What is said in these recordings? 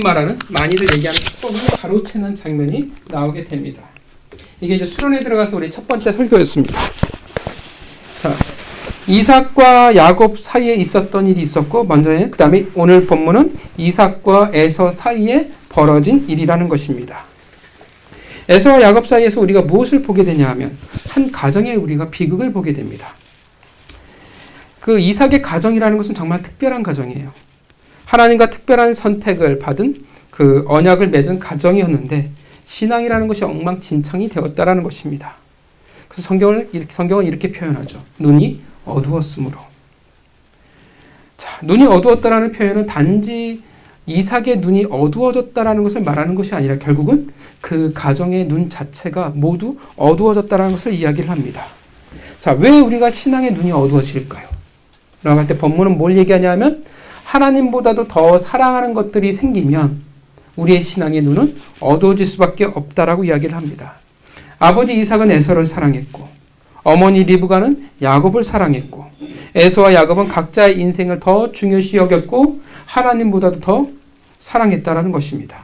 말하는 많이들 얘기하는 축복을 가로채는 장면이 나오게 됩니다. 이게 이제 수련에 들어가서 우리 첫 번째 설교였습니다. 자, 이삭과 야곱 사이에 있었던 일이 있었고, 먼저 그 다음에 오늘 본문은 이삭과 에서 사이에 벌어진 일이라는 것입니다. 에서와 야곱 사이에서 우리가 무엇을 보게 되냐 하면 한 가정에 우리가 비극을 보게 됩니다. 그 이삭의 가정이라는 것은 정말 특별한 가정이에요. 하나님과 특별한 선택을 받은 그 언약을 맺은 가정이었는데 신앙이라는 것이 엉망진창이 되었다라는 것입니다. 그래서 성경은 이렇게 표현하죠. 눈이 어두웠으므로. 자, 눈이 어두웠다라는 표현은 단지 이삭의 눈이 어두워졌다라는 것을 말하는 것이 아니라 결국은 그 가정의 눈 자체가 모두 어두워졌다라는 것을 이야기를 합니다. 자, 왜 우리가 신앙의 눈이 어두워질까요? 라고 할 때 본문은 뭘 얘기하냐면 하나님보다도 더 사랑하는 것들이 생기면 우리의 신앙의 눈은 어두워질 수밖에 없다라고 이야기를 합니다. 아버지 이삭은 에서를 사랑했고 어머니 리브가는 야곱을 사랑했고 에서와 야곱은 각자의 인생을 더 중요시 여겼고 하나님보다도 더 사랑했다라는 것입니다.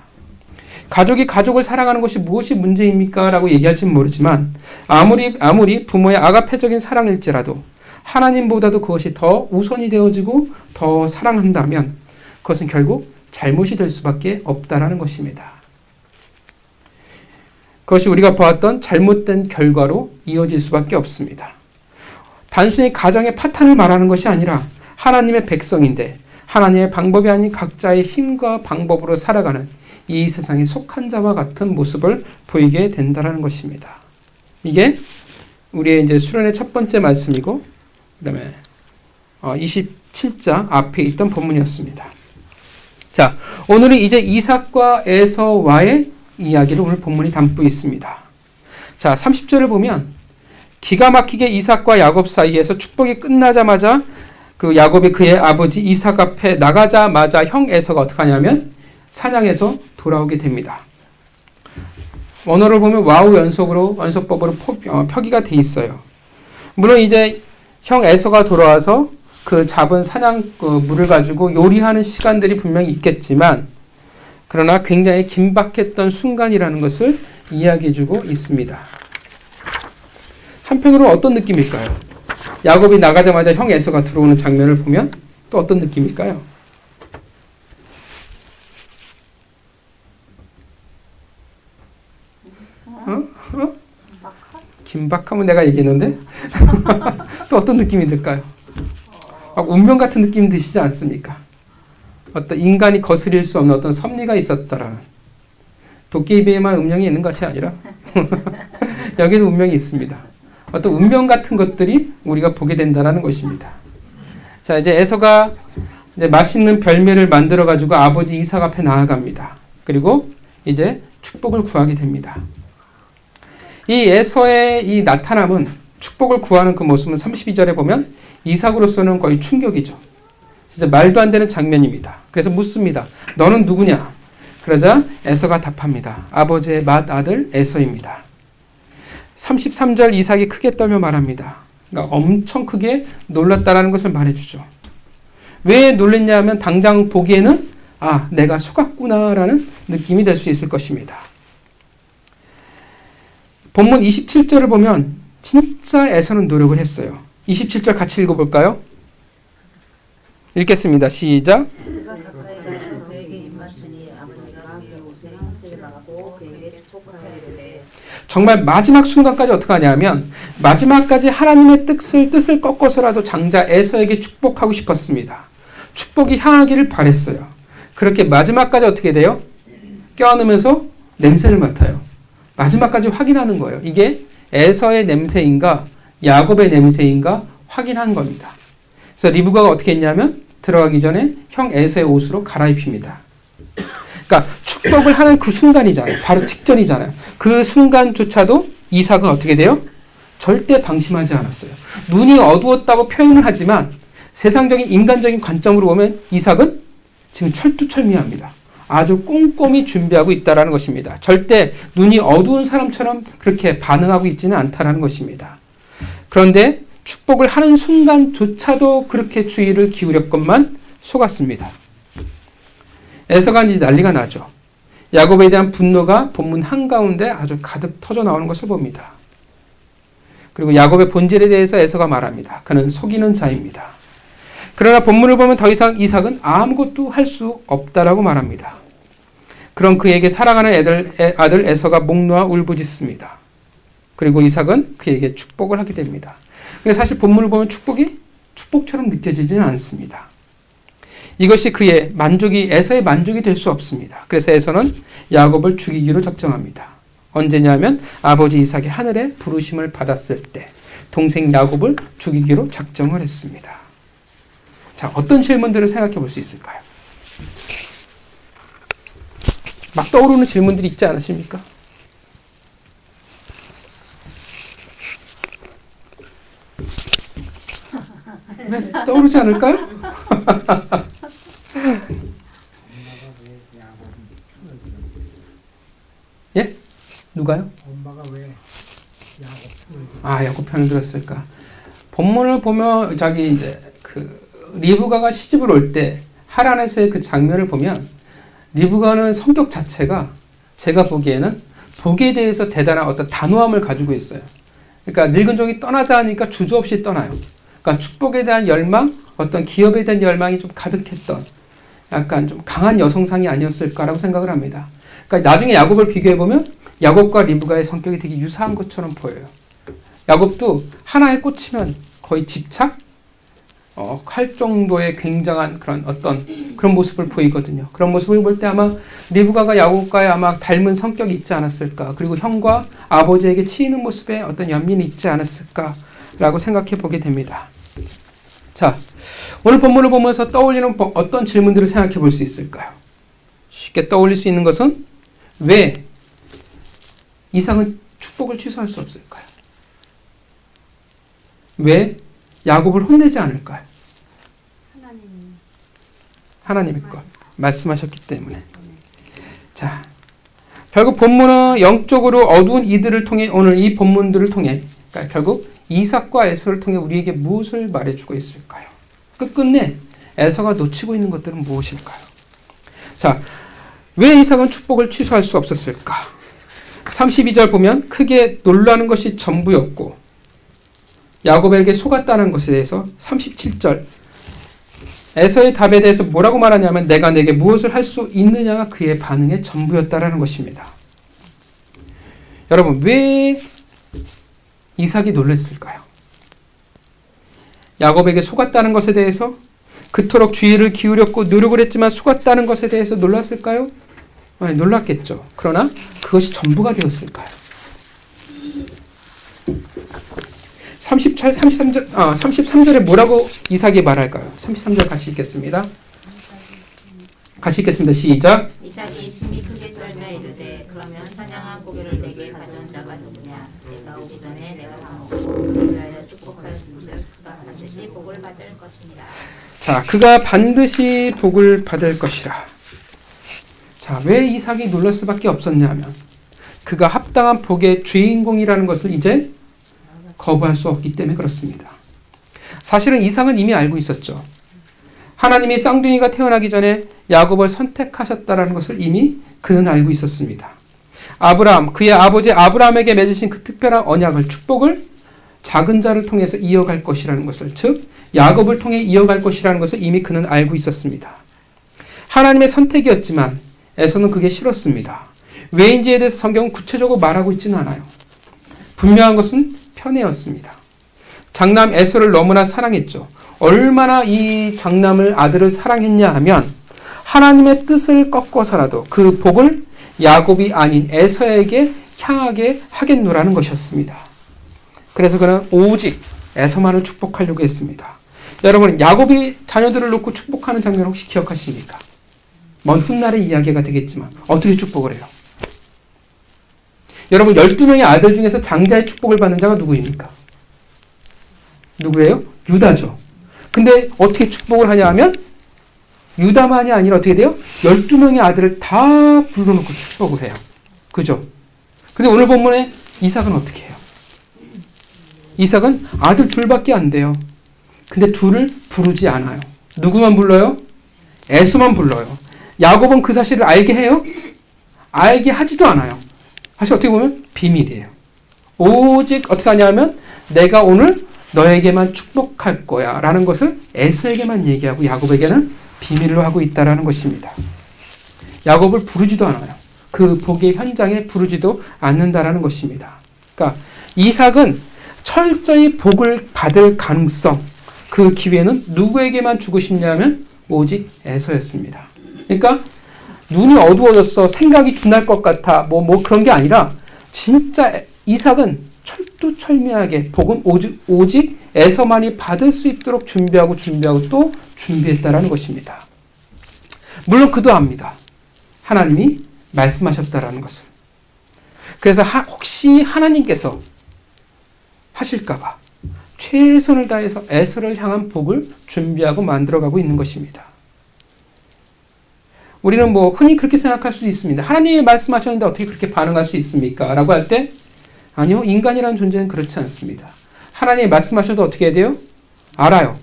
가족이 가족을 사랑하는 것이 무엇이 문제입니까? 라고 얘기할지는 모르지만 아무리 부모의 아가페적인 사랑일지라도 하나님보다도 그것이 더 우선이 되어지고 더 사랑한다면 그것은 결국 잘못이 될 수밖에 없다라는 것입니다. 그것이 우리가 보았던 잘못된 결과로 이어질 수밖에 없습니다. 단순히 가정의 파탄을 말하는 것이 아니라 하나님의 백성인데 하나님의 방법이 아닌 각자의 힘과 방법으로 살아가는 이 세상에 속한 자와 같은 모습을 보이게 된다는 것입니다. 이게 우리의 이제 수련의 첫 번째 말씀이고 그 다음에 27장 앞에 있던 본문이었습니다. 자, 오늘은 이제 이삭과 에서와의 이야기를 오늘 본문이 담고 있습니다. 자, 30절을 보면 기가 막히게 이삭과 야곱 사이에서 축복이 끝나자마자 그 야곱이 그의 아버지 이삭 앞에 나가자마자 형 에서가 어떻게 하냐면 사냥해서 돌아오게 됩니다. 원어를 보면 와우 연속법으로 표기가 돼 있어요. 물론 이제 형 에서가 돌아와서 그 잡은 물을 가지고 요리하는 시간들이 분명히 있겠지만 그러나 굉장히 긴박했던 순간이라는 것을 이야기해주고 있습니다. 한편으로 어떤 느낌일까요? 야곱이 나가자마자 형 에서가 들어오는 장면을 보면 또 어떤 느낌일까요? 긴박하면 내가 얘기했는데 또 어떤 느낌이 들까요? 운명 같은 느낌이 드시지 않습니까? 어떤 인간이 거스릴 수 없는 어떤 섭리가 있었다라는 도깨비에만 운명이 있는 것이 아니라 여기도 운명이 있습니다. 어떤 운명 같은 것들이 우리가 보게 된다는 것입니다. 자, 이제 에서가 이제 맛있는 별매를 만들어 가지고 아버지 이삭 앞에 나아갑니다. 그리고 이제 축복을 구하게 됩니다. 이 에서의 이 나타남은 축복을 구하는 그 모습은 32절에 보면 이삭으로서는 거의 충격이죠. 진짜 말도 안 되는 장면입니다. 그래서 묻습니다. 너는 누구냐? 그러자 에서가 답합니다. 아버지의 맏아들 에서입니다. 33절 이삭이 크게 떨며 말합니다. 그러니까 엄청 크게 놀랐다라는 것을 말해주죠. 왜 놀랬냐 하면 당장 보기에는 내가 속았구나라는 느낌이 될 수 있을 것입니다. 본문 27절을 보면 진짜 에서는 노력을 했어요. 27절 같이 읽어볼까요? 읽겠습니다. 시작. 정말 마지막 순간까지 어떻게 하냐면 마지막까지 하나님의 뜻을 꺾어서라도 장자 에서에게 축복하고 싶었습니다. 축복이 향하기를 바랬어요. 그렇게 마지막까지 어떻게 돼요? 껴안으면서 냄새를 맡아요. 마지막까지 확인하는 거예요. 이게 에서의 냄새인가 야곱의 냄새인가 확인한 겁니다. 그래서 리브가가 어떻게 했냐면 들어가기 전에 형 에서의 옷으로 갈아입힙니다. 그러니까 축복을 하는 그 순간이잖아요. 바로 직전이잖아요. 그 순간조차도 이삭은 어떻게 돼요? 절대 방심하지 않았어요. 눈이 어두웠다고 표현을 하지만 세상적인 인간적인 관점으로 보면 이삭은 지금 철두철미합니다. 아주 꼼꼼히 준비하고 있다는 것입니다. 절대 눈이 어두운 사람처럼 그렇게 반응하고 있지는 않다는 것입니다. 그런데 축복을 하는 순간조차도 그렇게 주의를 기울였건만 속았습니다. 에서가 이제 난리가 나죠. 야곱에 대한 분노가 본문 한가운데 아주 가득 터져 나오는 것을 봅니다. 그리고 야곱의 본질에 대해서 에서가 말합니다. 그는 속이는 자입니다. 그러나 본문을 보면 더 이상 이삭은 아무것도 할 수 없다라고 말합니다. 그런 그에게 사랑하는 아들 에서가 목 놓아 울부짖습니다. 그리고 이삭은 그에게 축복을 하게 됩니다. 근데 사실 본문을 보면 축복이 축복처럼 느껴지지는 않습니다. 이것이 그의 만족이 에서의 만족이 될 수 없습니다. 그래서 에서는 야곱을 죽이기로 작정합니다. 언제냐면 아버지 이삭이 하늘에 부르심을 받았을 때 동생 야곱을 죽이기로 작정을 했습니다. 자, 어떤 질문들을 생각해 볼 수 있을까요? 막 떠오르는 질문들이 있지 않으십니까? 네, 떠오르지 않을까요? 예? 누가요? 엄마가 왜 야곱 편을 들었을까? 본문을 보면 이제 리브가가 시집을 올 때 하란에서의 그 장면을 보면 리브가는 성격 자체가 제가 보기에는 복에 대해서 대단한 어떤 단호함을 가지고 있어요. 그러니까 늙은 종이 떠나자 하니까 주저없이 떠나요. 그러니까 축복에 대한 열망, 어떤 기업에 대한 열망이 좀 가득했던 약간 좀 강한 여성상이 아니었을까라고 생각을 합니다. 그러니까 나중에 야곱을 비교해보면 야곱과 리브가의 성격이 되게 유사한 것처럼 보여요. 야곱도 하나에 꽂히면 거의 집착? 할 정도의 굉장한 그런 모습을 보이거든요. 그런 모습을 볼 때 아마 리브가가 야곱과의 아마 닮은 성격이 있지 않았을까. 그리고 형과 아버지에게 치이는 모습에 어떤 연민이 있지 않았을까라고 생각해 보게 됩니다. 자, 오늘 본문을 보면서 떠올리는 어떤 질문들을 생각해 볼 수 있을까요? 쉽게 떠올릴 수 있는 것은 왜 이삭은 축복을 취소할 수 없을까요? 왜 야곱을 혼내지 않을까요? 하나님의 것 말씀하셨기 때문에. 자, 결국 본문은 영적으로 어두운 이들을 통해 오늘 이 본문들을 통해 그러니까 결국 이삭과 에서를 통해 우리에게 무엇을 말해주고 있을까요? 끝끝내 에서가 놓치고 있는 것들은 무엇일까요? 자, 왜 이삭은 축복을 취소할 수 없었을까? 32절 보면 크게 놀라는 것이 전부였고 야곱에게 속았다는 것에 대해서 37절 에서의 답에 대해서 뭐라고 말하냐면 내가 내게 무엇을 할 수 있느냐가 그의 반응의 전부였다라는 것입니다. 여러분, 왜 이삭이 놀랐을까요? 야곱에게 속았다는 것에 대해서 그토록 주의를 기울였고 노력을 했지만 속았다는 것에 대해서 놀랐을까요? 네, 놀랐겠죠. 그러나 그것이 전부가 되었을까요? 33절에 뭐라고 이삭이 말할까요? 33절 같이 읽겠습니다. 시작. 이삭이 심히 크게 떨며 이르되 그러면 사냥한 고기를 내게 가져온 자가 누구냐? 내가 오기 전에 내가 다 먹고 그를 위하여 축복할 것을 그가 반드시 복을 받을 것이니라. 자, 그가 반드시 복을 받을 것이라. 자, 왜 이삭이 놀랄 수밖에 없었냐면 그가 합당한 복의 주인공이라는 것을 이제 거부할 수 없기 때문에 그렇습니다. 사실은 이삭은 이미 알고 있었죠. 하나님이 쌍둥이가 태어나기 전에 야곱을 선택하셨다는 것을 이미 그는 알고 있었습니다. 그의 아버지 아브라함에게 맺으신 그 특별한 언약을, 축복을 작은 자를 통해서 이어갈 것이라는 것을, 즉 야곱을 통해 이어갈 것이라는 것을 이미 그는 알고 있었습니다. 하나님의 선택이었지만 에서는 그게 싫었습니다. 왜인지에 대해서 성경은 구체적으로 말하고 있지는 않아요. 분명한 것은 편애였습니다. 장남 에서를 너무나 사랑했죠. 얼마나 이 장남을 아들을 사랑했냐 하면 하나님의 뜻을 꺾어서라도 그 복을 야곱이 아닌 에서에게 향하게 하겠노라는 것이었습니다. 그래서 그는 오직 에서만을 축복하려고 했습니다. 여러분, 야곱이 자녀들을 놓고 축복하는 장면 혹시 기억하십니까? 먼 훗날의 이야기가 되겠지만 어떻게 축복을 해요? 여러분, 12명의 아들 중에서 장자의 축복을 받는 자가 누구입니까? 누구예요? 유다죠. 근데 어떻게 축복을 하냐 하면 유다만이 아니라 어떻게 돼요? 12명의 아들을 다 불러놓고 축복을 해요. 그죠? 근데 오늘 본문에 이삭은 어떻게 해요? 이삭은 아들 둘밖에 안 돼요. 근데 둘을 부르지 않아요. 누구만 불러요? 에서만 불러요. 야곱은 그 사실을 알게 해요? 알게 하지도 않아요. 사실 어떻게 보면 비밀이에요. 오직 어떻게 하냐면 내가 오늘 너에게만 축복할 거야 라는 것을 에서에게만 얘기하고 야곱에게는 비밀로 하고 있다는 것입니다. 야곱을 부르지도 않아요. 그 복의 현장에 부르지도 않는다라는 것입니다. 그러니까 이삭은 철저히 복을 받을 가능성, 그 기회는 누구에게만 주고 싶냐면 오직 에서였습니다. 그러니까 눈이 어두워졌어, 생각이 둔할 것 같아, 뭐 그런 게 아니라 진짜 이삭은 철두철미하게 복은 오직 에서만이 받을 수 있도록 준비하고 또 준비했다라는 것입니다. 물론 그도 압니다. 하나님이 말씀하셨다라는 것을. 그래서 혹시 하나님께서 하실까봐 최선을 다해서 에서를 향한 복을 준비하고 만들어가고 있는 것입니다. 우리는 뭐 흔히 그렇게 생각할 수도 있습니다. 하나님이 말씀하셨는데 어떻게 그렇게 반응할 수 있습니까? 라고 할 때 아니요, 인간이라는 존재는 그렇지 않습니다. 하나님이 말씀하셔도 어떻게 해야 돼요? 알아요.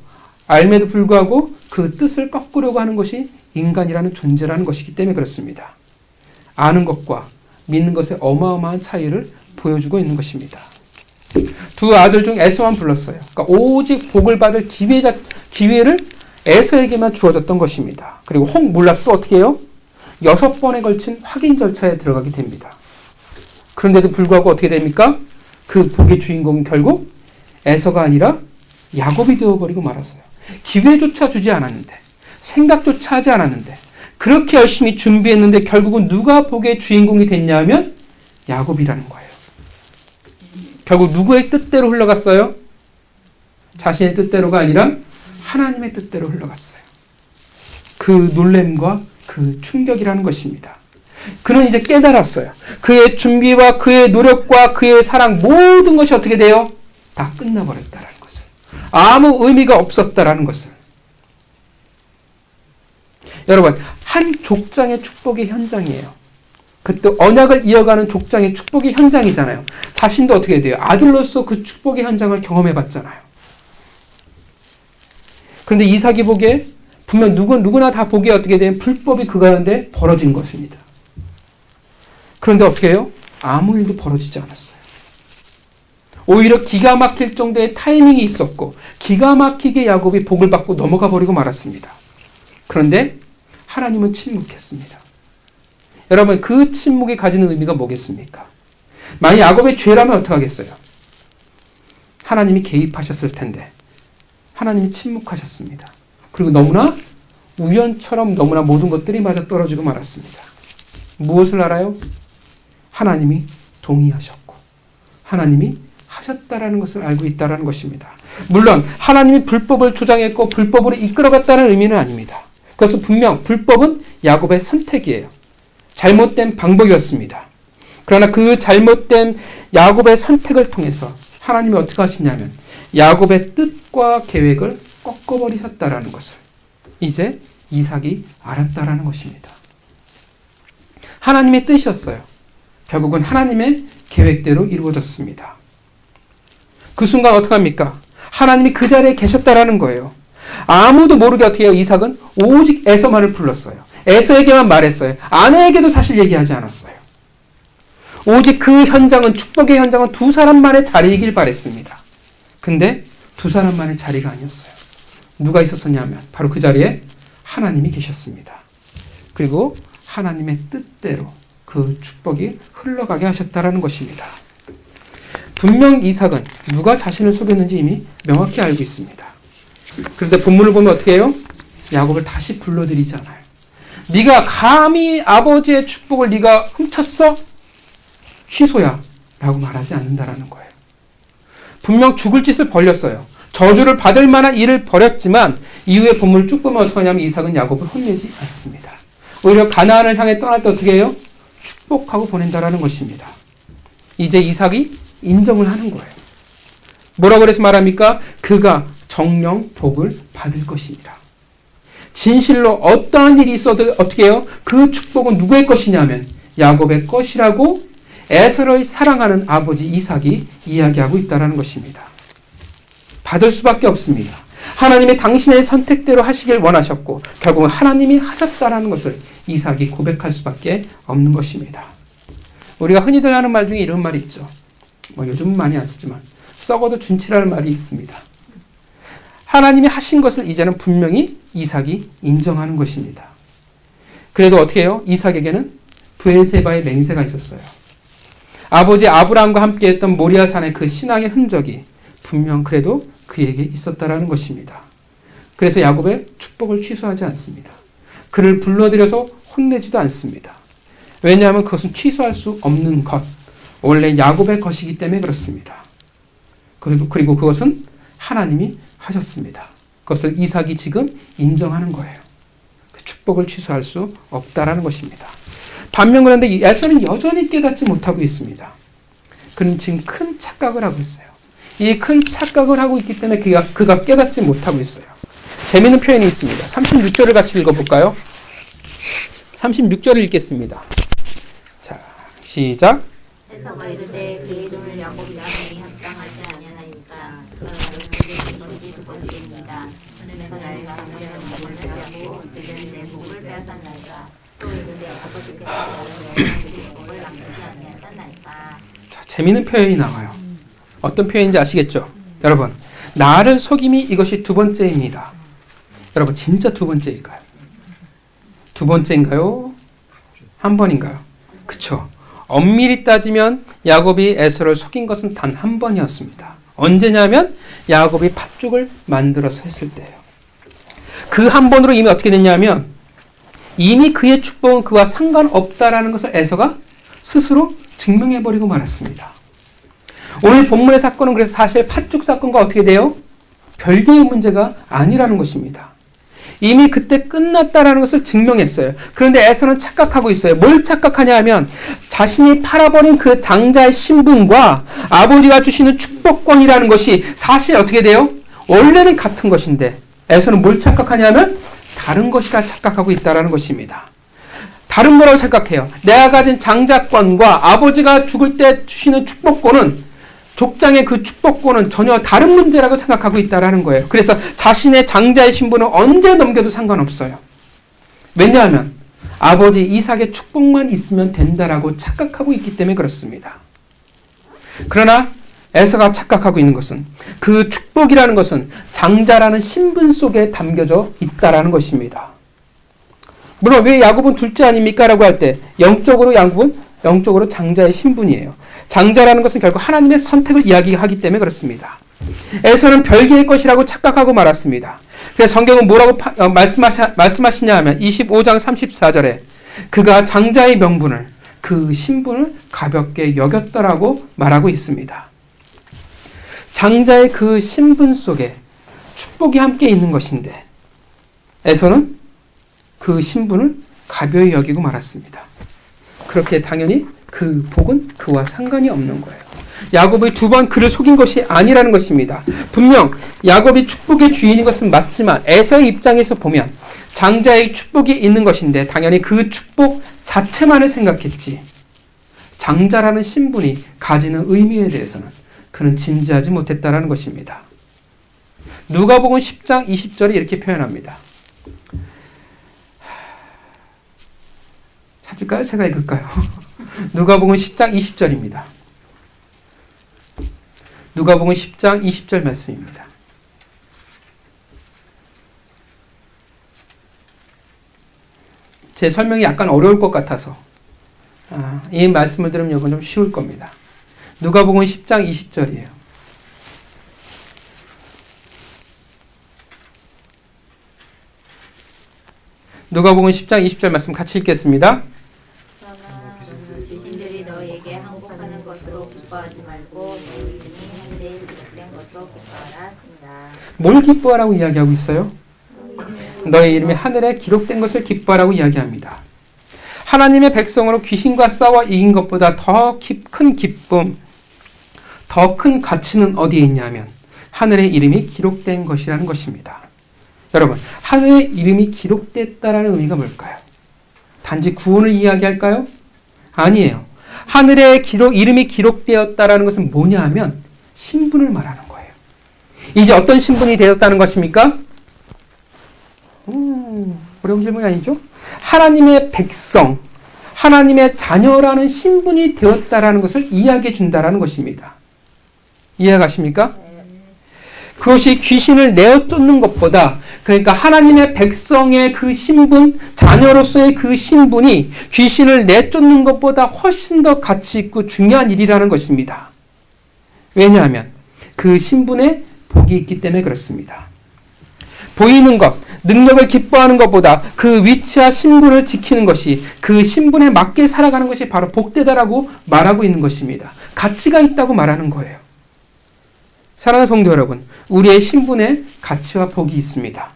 알매도 불구하고 그 뜻을 꺾으려고 하는 것이 인간이라는 존재라는 것이기 때문에 그렇습니다. 아는 것과 믿는 것의 어마어마한 차이를 보여주고 있는 것입니다. 두 아들 중 에서만 불렀어요. 그러니까 오직 복을 받을 기회를 에서에게만 주어졌던 것입니다. 그리고 혹 몰라서 또 어떻게 해요? 6번에 걸친 확인 절차에 들어가게 됩니다. 그런데도 불구하고 어떻게 됩니까? 그 복의 주인공은 결국 에서가 아니라 야곱이 되어버리고 말았어요. 기회조차 주지 않았는데, 생각조차 하지 않았는데, 그렇게 열심히 준비했는데 결국은 누가 복의 주인공이 됐냐면 야곱이라는 거예요. 결국 누구의 뜻대로 흘러갔어요? 자신의 뜻대로가 아니라 하나님의 뜻대로 흘러갔어요. 그 놀램과 그 충격이라는 것입니다. 그는 이제 깨달았어요. 그의 준비와 그의 노력과 그의 사랑 모든 것이 어떻게 돼요? 다 끝나버렸다는 것을. 아무 의미가 없었다라는 것을. 여러분, 한 족장의 축복의 현장이에요. 그때 언약을 이어가는 족장의 축복의 현장이잖아요. 자신도 어떻게 돼요? 아들로서 그 축복의 현장을 경험해 봤잖아요. 그런데 이삭이 보기에 분명 누구나 다 보기에 어떻게 되면 불법이 그 가운데 벌어진 것입니다. 그런데 어떻게 해요? 아무 일도 벌어지지 않았어요. 오히려 기가 막힐 정도의 타이밍이 있었고 기가 막히게 야곱이 복을 받고 넘어가 버리고 말았습니다. 그런데 하나님은 침묵했습니다. 여러분, 그 침묵이 가지는 의미가 뭐겠습니까? 만약 야곱의 죄라면 어떡하겠어요? 하나님이 개입하셨을 텐데 하나님이 침묵하셨습니다. 그리고 너무나 우연처럼 너무나 모든 것들이 맞아 떨어지고 말았습니다. 무엇을 알아요? 하나님이 동의하셨고 하나님이 하셨다라는 것을 알고 있다라는 것입니다. 물론 하나님이 불법을 조장했고 불법으로 이끌어갔다는 의미는 아닙니다. 그래서 분명 불법은 야곱의 선택이에요. 잘못된 방법이었습니다. 그러나 그 잘못된 야곱의 선택을 통해서 하나님이 어떻게 하시냐면 야곱의 뜻과 계획을 꺾어버리셨다라는 것을 이제 이삭이 알았다라는 것입니다. 하나님의 뜻이었어요. 결국은 하나님의 계획대로 이루어졌습니다. 그 순간 어떻게 합니까? 하나님이 그 자리에 계셨다라는 거예요. 아무도 모르게 어떻게 해요? 이삭은 오직 에서만을 불렀어요. 에서에게만 말했어요. 아내에게도 사실 얘기하지 않았어요. 오직 그 현장은, 축복의 현장은 두 사람만의 자리이길 바랬습니다. 근데 두 사람만의 자리가 아니었어요. 누가 있었었냐면 바로 그 자리에 하나님이 계셨습니다. 그리고 하나님의 뜻대로 그 축복이 흘러가게 하셨다라는 것입니다. 분명 이삭은 누가 자신을 속였는지 이미 명확히 알고 있습니다. 그런데 본문을 보면 어떻게 해요? 야곱을 다시 불러들이잖아요. 네가 감히 아버지의 축복을 네가 훔쳤어? 취소야 라고 말하지 않는다라는 거예요. 분명 죽을 짓을 벌렸어요. 저주를 받을 만한 일을 벌였지만 이후에 본문을 쭉 보면 어떻게 하냐면 이삭은 야곱을 혼내지 않습니다. 오히려 가나안을 향해 떠날 때 어떻게 해요? 축복하고 보낸다라는 것입니다. 이제 이삭이 인정을 하는 거예요. 뭐라고 그래서 말합니까? 그가 정령 복을 받을 것이니라. 진실로 어떠한 일이 있어도 어떻게 해요? 그 축복은 누구의 것이냐면 야곱의 것이라고 에서를 사랑하는 아버지 이삭이 이야기하고 있다는 것입니다. 받을 수밖에 없습니다. 하나님이 당신의 선택대로 하시길 원하셨고 결국은 하나님이 하셨다는 것을 이삭이 고백할 수밖에 없는 것입니다. 우리가 흔히들 하는 말 중에 이런 말이 있죠. 뭐 요즘은 많이 안 쓰지만 썩어도 준치라는 말이 있습니다. 하나님이 하신 것을 이제는 분명히 이삭이 인정하는 것입니다. 그래도 어떻게 해요? 이삭에게는 브엘세바의 맹세가 있었어요. 아버지 아브라함과 함께 했던 모리아산의 그 신앙의 흔적이 분명 그래도 그에게 있었다라는 것입니다. 그래서 야곱의 축복을 취소하지 않습니다. 그를 불러들여서 혼내지도 않습니다. 왜냐하면 그것은 취소할 수 없는 것, 원래 야곱의 것이기 때문에 그렇습니다. 그리고 그것은 하나님이 하셨습니다. 그것을 이삭이 지금 인정하는 거예요. 그 축복을 취소할 수 없다라는 것입니다. 반면 그런데 에서는 여전히 깨닫지 못하고 있습니다. 그는 지금 큰 착각을 하고 있어요. 이 큰 착각을 하고 있기 때문에 그가 깨닫지 못하고 있어요. 재미있는 표현이 있습니다. 36절을 같이 읽어볼까요? 36절을 읽겠습니다. 자, 시작. 에서가 이르되 그의 돈을 야곱이 나누니 합당하지 아니하나이까 그러나 이것이 두 번째입니다. 그러면서 나의 강제를 목을 빼앗고 그들은 내 목을 빼앗았나이까 또 이르되 아버지께서 내 목을 남기지 아니하셨나이까. 자, 재미있는 표현이 나와요. 어떤 표현인지 아시겠죠? 여러분, 나를 속임이 이것이 두 번째입니다. 여러분, 진짜 두 번째일까요? 두 번째인가요? 한 번인가요? 그쵸? 엄밀히 따지면 야곱이 에서를 속인 것은 단 한 번이었습니다. 언제냐면 야곱이 팥죽을 만들어서 했을 때예요. 그 한 번으로 이미 어떻게 됐냐면 이미 그의 축복은 그와 상관없다라는 것을 에서가 스스로 증명해버리고 말았습니다. 오늘 본문의 사건은 그래서 사실 팥죽 사건과 어떻게 돼요? 별개의 문제가 아니라는 것입니다. 이미 그때 끝났다라는 것을 증명했어요. 그런데 에서는 착각하고 있어요. 뭘 착각하냐 하면 자신이 팔아버린 그 장자의 신분과 아버지가 주시는 축복권이라는 것이 사실 어떻게 돼요? 원래는 같은 것인데 에서는 뭘 착각하냐 하면 다른 것이라 착각하고 있다는 것입니다. 다른 거라고 생각해요. 내가 가진 장자권과 아버지가 죽을 때 주시는 축복권은 족장의 그 축복권은 전혀 다른 문제라고 생각하고 있다는 거예요. 그래서 자신의 장자의 신분은 언제 넘겨도 상관없어요. 왜냐하면 아버지 이삭의 축복만 있으면 된다라고 착각하고 있기 때문에 그렇습니다. 그러나 에서가 착각하고 있는 것은 그 축복이라는 것은 장자라는 신분 속에 담겨져 있다라는 것입니다. 물론 왜 야곱은 둘째 아닙니까? 라고 할 때 영적으로 야곱은 영적으로 장자의 신분이에요. 장자라는 것은 결국 하나님의 선택을 이야기하기 때문에 그렇습니다. 에서는 별개의 것이라고 착각하고 말았습니다. 그래서 성경은 뭐라고 말씀하시냐 하면 25장 34절에 그가 장자의 명분을 그 신분을 가볍게 여겼더라고 말하고 있습니다. 장자의 그 신분 속에 축복이 함께 있는 것인데 에서는 그 신분을 가벼이 여기고 말았습니다. 그렇게 당연히 그 복은 그와 상관이 없는 거예요. 야곱이 두 번 그를 속인 것이 아니라는 것입니다. 분명 야곱이 축복의 주인인 것은 맞지만 에서의 입장에서 보면 장자의 축복이 있는 것인데 당연히 그 축복 자체만을 생각했지 장자라는 신분이 가지는 의미에 대해서는 그는 진지하지 못했다라는 것입니다. 누가복음 10장 20절에 이렇게 표현합니다. 찾을까요? 제가 읽을까요? 누가복음 10장 20절입니다. 누가복음 10장 20절 말씀입니다. 제 설명이 약간 어려울 것 같아서 이 말씀을 들으면 이건 좀 쉬울 겁니다. 누가복음 10장 20절이에요. 누가복음 10장 20절 말씀 같이 읽겠습니다. 귀신들이 너에게 항복하는 것으로 기뻐하지 말고 너희 이름이 하늘에 기록된 것으로 기뻐하라 한다. 뭘 기뻐하라고 이야기하고 있어요? 너의 이름이 하늘에 기록된 것을 기뻐하라고 이야기합니다. 하나님의 백성으로 귀신과 싸워 이긴 것보다 더 큰 기쁨, 더 큰 가치는 어디에 있냐면 하늘의 이름이 기록된 것이라는 것입니다. 여러분, 하늘의 이름이 기록됐다라는 의미가 뭘까요? 단지 구원을 이야기할까요? 아니에요. 하늘의 이름이 기록되었다라는 것은 뭐냐 하면 신분을 말하는 거예요. 이제 어떤 신분이 되었다는 것입니까? 어려운 질문이 아니죠? 하나님의 백성, 하나님의 자녀라는 신분이 되었다라는 것을 이야기해 준다라는 것입니다. 이해가십니까? 그것이 귀신을 내어 쫓는 것보다, 그러니까 하나님의 백성의 그 신분, 자녀로서의 그 신분이 귀신을 내쫓는 것보다 훨씬 더 가치 있고 중요한 일이라는 것입니다. 왜냐하면 그 신분에 복이 있기 때문에 그렇습니다. 보이는 것, 능력을 기뻐하는 것보다 그 위치와 신분을 지키는 것이, 그 신분에 맞게 살아가는 것이 바로 복되다라고 말하고 있는 것입니다. 가치가 있다고 말하는 거예요. 사랑하는 성도 여러분, 우리의 신분에 가치와 복이 있습니다.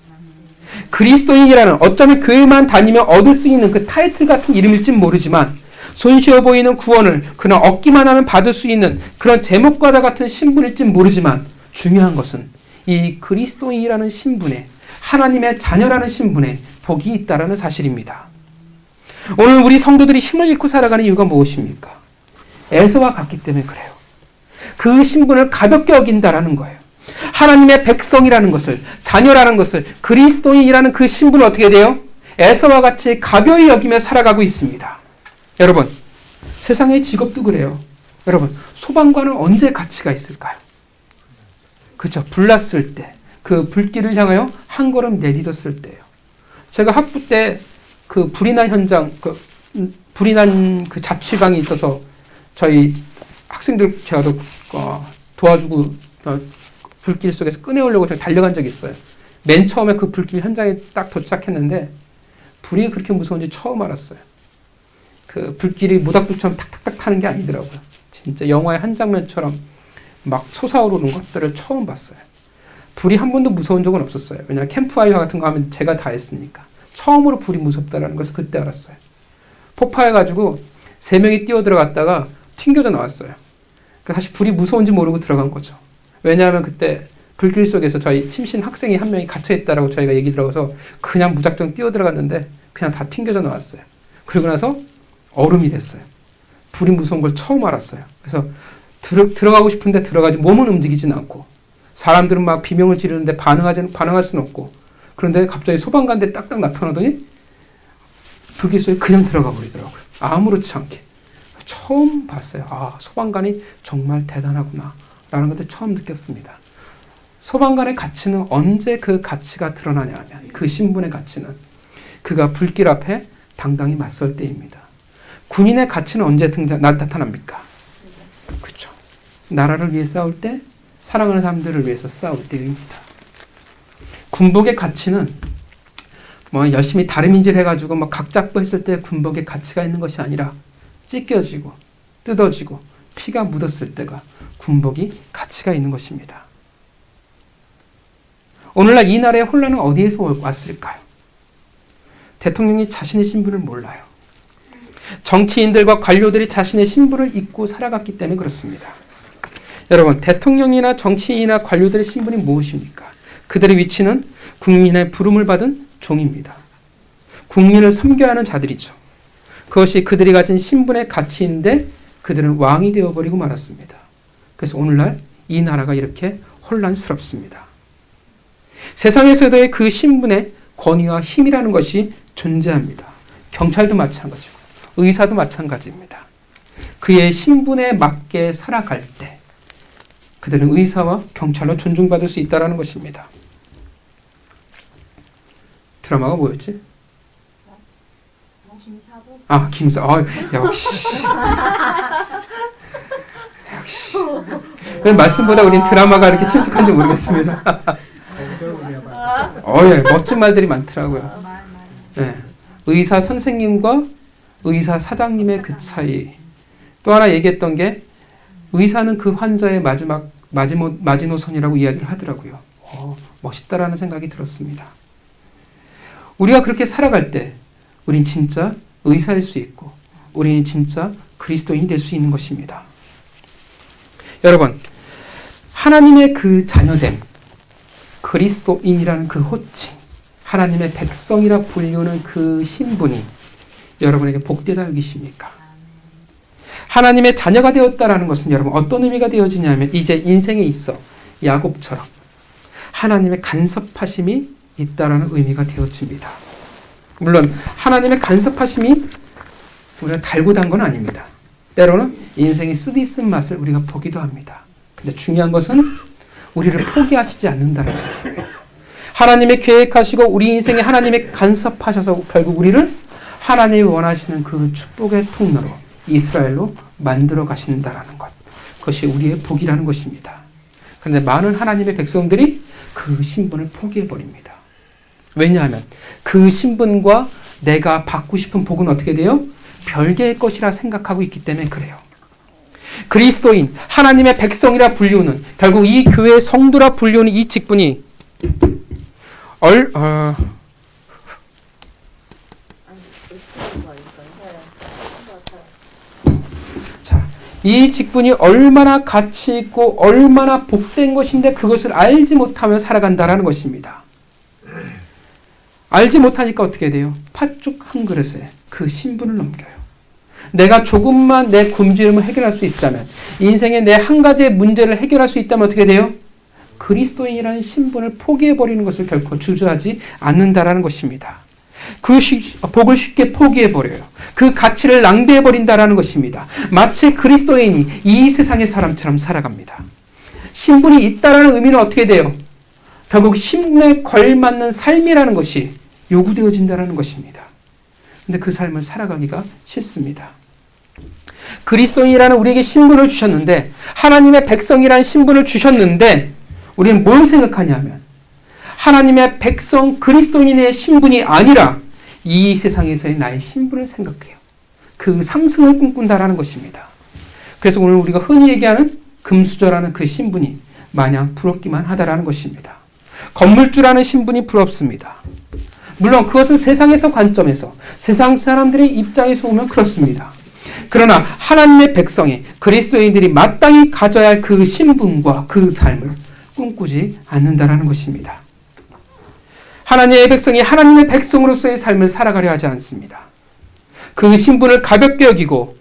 그리스도인이라는, 어쩌면 교회만 다니면 얻을 수 있는 그 타이틀 같은 이름일진 모르지만, 손쉬워 보이는 구원을 그냥 얻기만 하면 받을 수 있는 그런 제목과다 같은 신분일진 모르지만, 중요한 것은 이 그리스도인이라는 신분에, 하나님의 자녀라는 신분에 복이 있다는 사실입니다. 오늘 우리 성도들이 힘을 잃고 살아가는 이유가 무엇입니까? 에서와 같기 때문에 그래요. 그 신분을 가볍게 여긴다라는 거예요. 하나님의 백성이라는 것을, 자녀라는 것을, 그리스도인이라는 그 신분을 어떻게 돼요? 에서와 같이 가벼이 여기며 살아가고 있습니다. 여러분, 세상의 직업도 그래요. 여러분, 소방관은 언제 가치가 있을까요? 그렇죠. 불났을 때, 그 불길을 향하여 한 걸음 내딛었을 때요. 제가 학부 때 그 불이 난 현장, 불이 난 그 자취방이 있어서 저희 학생들 제가 도와주고 불길 속에서 꺼내오려고 제가 달려간 적이 있어요. 맨 처음에 그 불길 현장에 딱 도착했는데 불이 그렇게 무서운지 처음 알았어요. 그 불길이 모닥불처럼 탁탁탁 타는 게 아니더라고요. 진짜 영화의 한 장면처럼 막 솟아오르는 것들을 처음 봤어요. 불이 한 번도 무서운 적은 없었어요. 왜냐하면 캠프파이어 같은 거 하면 제가 다 했으니까. 처음으로 불이 무섭다라는 것을 그때 알았어요. 폭파해가지고 3명이 뛰어 들어갔다가 튕겨져 나왔어요. 사실 불이 무서운지 모르고 들어간 거죠. 왜냐하면 그때 불길 속에서 저희 침신 학생이 한 명이 갇혀있다라고 저희가 얘기 들어서 그냥 무작정 뛰어 들어갔는데 그냥 다 튕겨져 나왔어요. 그리고 나서 얼음이 됐어요. 불이 무서운 걸 처음 알았어요. 그래서 들어가고 싶은데 들어가지, 몸은 움직이진 않고, 사람들은 막 비명을 지르는데 반응할 수는 없고, 그런데 갑자기 소방관대 딱딱 나타나더니 불길 속에 그냥 들어가 버리더라고요. 아무렇지 않게. 처음 봤어요. 아, 소방관이 정말 대단하구나 라는 것을 처음 느꼈습니다. 소방관의 가치는 언제 그 가치가 드러나냐 하면, 그 신분의 가치는 그가 불길 앞에 당당히 맞설 때입니다. 군인의 가치는 언제 나타납니까? 그렇죠. 나라를 위해 싸울 때, 사랑하는 사람들을 위해서 싸울 때입니다. 군복의 가치는 열심히 다림인질 해가지고 각 잡고 했을 때 군복의 가치가 있는 것이 아니라, 찢겨지고 뜯어지고 피가 묻었을 때가 군복이 가치가 있는 것입니다. 오늘날 이 나라의 혼란은 어디에서 왔을까요? 대통령이 자신의 신분을 몰라요. 정치인들과 관료들이 자신의 신분을 잊고 살아갔기 때문에 그렇습니다. 여러분, 대통령이나 정치인이나 관료들의 신분이 무엇입니까? 그들의 위치는 국민의 부름을 받은 종입니다. 국민을 섬겨야 하는 자들이죠. 그것이 그들이 가진 신분의 가치인데 그들은 왕이 되어버리고 말았습니다. 그래서 오늘날 이 나라가 이렇게 혼란스럽습니다. 세상에서도의 그 신분의 권위와 힘이라는 것이 존재합니다. 경찰도 마찬가지고 의사도 마찬가지입니다. 그의 신분에 맞게 살아갈 때 그들은 의사와 경찰로 존중받을 수 있다는 것입니다. 드라마가 뭐였지? 아, 김사. 역시. 역시. 왜 말씀보다 우린 드라마가 이렇게 친숙한지 모르겠습니다. 예, 멋진 말들이 많더라고요. 네. 의사 선생님과 의사 사장님의 그 차이. 또 하나 얘기했던 게, 의사는 그 환자의 마지노선이라고 이야기를 하더라고요. 멋있다라는 생각이 들었습니다. 우리가 그렇게 살아갈 때 우린 진짜 의사일 수 있고 우리는 진짜 그리스도인이 될 수 있는 것입니다. 여러분, 하나님의 그 자녀됨, 그리스도인이라는 그 호칭, 하나님의 백성이라 불리우는 그 신분이 여러분에게 복되다 여기십니까? 하나님의 자녀가 되었다라는 것은 여러분 어떤 의미가 되어지냐면, 이제 인생에 있어 야곱처럼 하나님의 간섭하심이 있다라는 의미가 되어집니다. 물론 하나님의 간섭하심이 우리가 달고 단 건 아닙니다. 때로는 인생의 쓰디쓴 맛을 우리가 보기도 합니다. 근데 중요한 것은 우리를 포기하시지 않는다는 거예요. 하나님의 계획하시고 우리 인생에 하나님의 간섭하셔서 결국 우리를 하나님이 원하시는 그 축복의 통로로 이스라엘로 만들어 가신다라는 것. 그것이 우리의 복이라는 것입니다. 그런데 많은 하나님의 백성들이 그 신분을 포기해버립니다. 왜냐하면 그 신분과 내가 받고 싶은 복은 어떻게 돼요? 별개의 것이라 생각하고 있기 때문에 그래요. 그리스도인, 하나님의 백성이라 불리우는, 결국 이 교회의 성도라 불리우는 이 직분이 이 직분이 얼마나 가치 있고 얼마나 복된 것인데 그것을 알지 못하며 살아간다라는 것입니다. 알지 못하니까 어떻게 돼요? 팥죽 한 그릇에 그 신분을 넘겨요. 내가 조금만 내 굶주림을 해결할 수 있다면, 인생의 내 한 가지의 문제를 해결할 수 있다면 어떻게 돼요? 그리스도인이라는 신분을 포기해버리는 것을 결코 주저하지 않는다라는 것입니다. 그 복을 쉽게 포기해버려요. 그 가치를 낭비해버린다라는 것입니다. 마치 그리스도인이 이 세상의 사람처럼 살아갑니다. 신분이 있다라는 의미는 어떻게 돼요? 결국 신분에 걸맞는 삶이라는 것이 요구되어진다는 것입니다. 근데 그 삶을 살아가기가 싫습니다. 그리스도인이라는 우리에게 신분을 주셨는데, 하나님의 백성이라는 신분을 주셨는데, 우리는 뭘 생각하냐면 하나님의 백성 그리스도인의 신분이 아니라 이 세상에서의 나의 신분을 생각해요. 그 상승을 꿈꾼다라는 것입니다. 그래서 오늘 우리가 흔히 얘기하는 금수저라는 그 신분이 마냥 부럽기만 하다라는 것입니다. 건물주라는 신분이 부럽습니다. 물론 그것은 세상에서 관점에서, 세상 사람들의 입장에서 보면 그렇습니다. 그러나 하나님의 백성이, 그리스도인들이 마땅히 가져야 할 그 신분과 그 삶을 꿈꾸지 않는다라는 것입니다. 하나님의 백성이 하나님의 백성으로서의 삶을 살아가려 하지 않습니다. 그 신분을 가볍게 여기고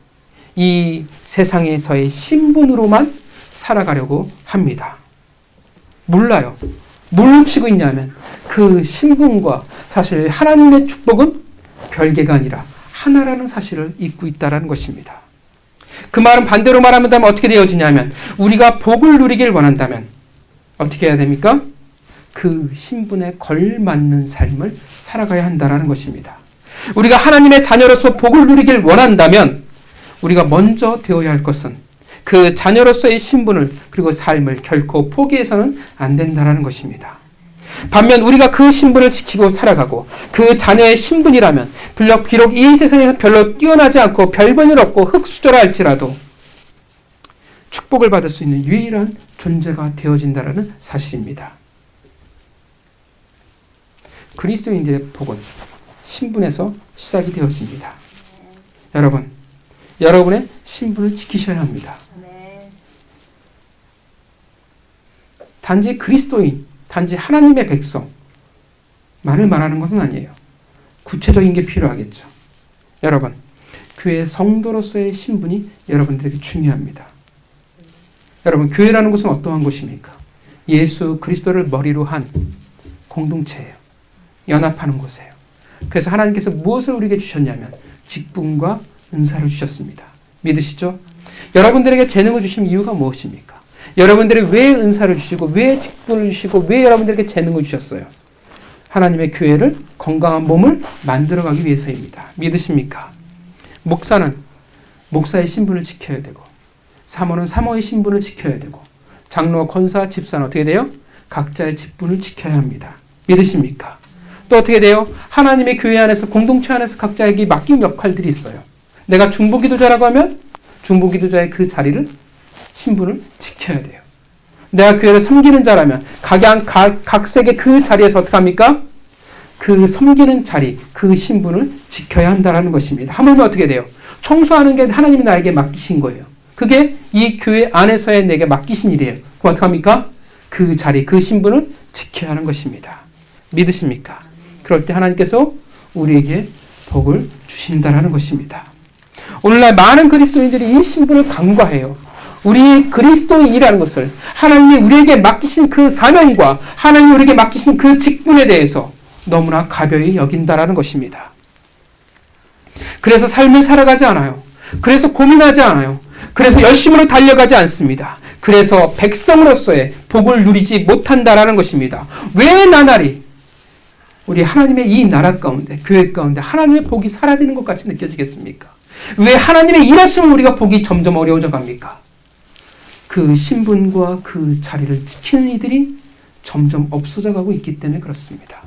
이 세상에서의 신분으로만 살아가려고 합니다. 몰라요. 뭘 놓치고 있냐면 그 신분과 사실 하나님의 축복은 별개가 아니라 하나라는 사실을 잊고 있다는 것입니다. 그 말은 반대로 말하면 어떻게 되어지냐면, 우리가 복을 누리길 원한다면 어떻게 해야 됩니까? 그 신분에 걸맞는 삶을 살아가야 한다는 것입니다. 우리가 하나님의 자녀로서 복을 누리길 원한다면 우리가 먼저 되어야 할 것은 그 자녀로서의 신분을, 그리고 삶을 결코 포기해서는 안 된다는 것입니다. 반면 우리가 그 신분을 지키고 살아가고 그 자녀의 신분이라면 비록 이 세상에서 별로 뛰어나지 않고 별볼일 없고 흙수저라 할지라도 축복을 받을 수 있는 유일한 존재가 되어진다는 사실입니다. 그리스도인들의 복은 신분에서 시작이 되어집니다. 여러분의 신분을 지키셔야 합니다. 단지 그리스도인, 단지 하나님의 백성만을 말하는 것은 아니에요. 구체적인 게 필요하겠죠. 여러분, 교회 성도로서의 신분이 여러분들에게 중요합니다. 여러분, 교회라는 곳은 어떠한 곳입니까? 예수 그리스도를 머리로 한 공동체예요. 연합하는 곳이에요. 그래서 하나님께서 무엇을 우리에게 주셨냐면 직분과 은사를 주셨습니다. 믿으시죠? 여러분들에게 재능을 주신 이유가 무엇입니까? 여러분들이 왜 은사를 주시고 왜 직분을 주시고 왜 여러분들에게 재능을 주셨어요? 하나님의 교회를, 건강한 몸을 만들어가기 위해서입니다. 믿으십니까? 목사는 목사의 신분을 지켜야 되고, 사모는 사모의 신분을 지켜야 되고, 장로, 권사, 집사는 어떻게 돼요? 각자의 직분을 지켜야 합니다. 믿으십니까? 또 어떻게 돼요? 하나님의 교회 안에서, 공동체 안에서 각자에게 맡긴 역할들이 있어요. 내가 중보기도자라고 하면 중보기도자의 그 자리를, 신분을 지켜야 돼요. 내가 교회를 섬기는 자라면 각색의 그 자리에서 어떻게 합니까? 그 섬기는 자리, 그 신분을 지켜야 한다는 것입니다. 하물며 어떻게 돼요? 청소하는 게 하나님이 나에게 맡기신 거예요. 그게 이 교회 안에서의 내게 맡기신 일이에요. 그럼 어떻게 합니까? 그 자리, 그 신분을 지켜야 하는 것입니다. 믿으십니까? 그럴 때 하나님께서 우리에게 복을 주신다는 것입니다. 오늘날 많은 그리스도인들이 이 신분을 간과해요. 우리 그리스도인이라는 것을, 하나님이 우리에게 맡기신 그 사명과 하나님이 우리에게 맡기신 그 직분에 대해서 너무나 가벼이 여긴다라는 것입니다. 그래서 삶을 살아가지 않아요. 그래서 고민하지 않아요. 그래서 열심으로 달려가지 않습니다. 그래서 백성으로서의 복을 누리지 못한다라는 것입니다. 왜 나날이 우리 하나님의 이 나라 가운데, 교회 가운데 하나님의 복이 사라지는 것 같이 느껴지겠습니까? 왜 하나님의 일하시면 우리가 복이 점점 어려워져 갑니까? 그 신분과 그 자리를 지키는 이들이 점점 없어져 가고 있기 때문에 그렇습니다.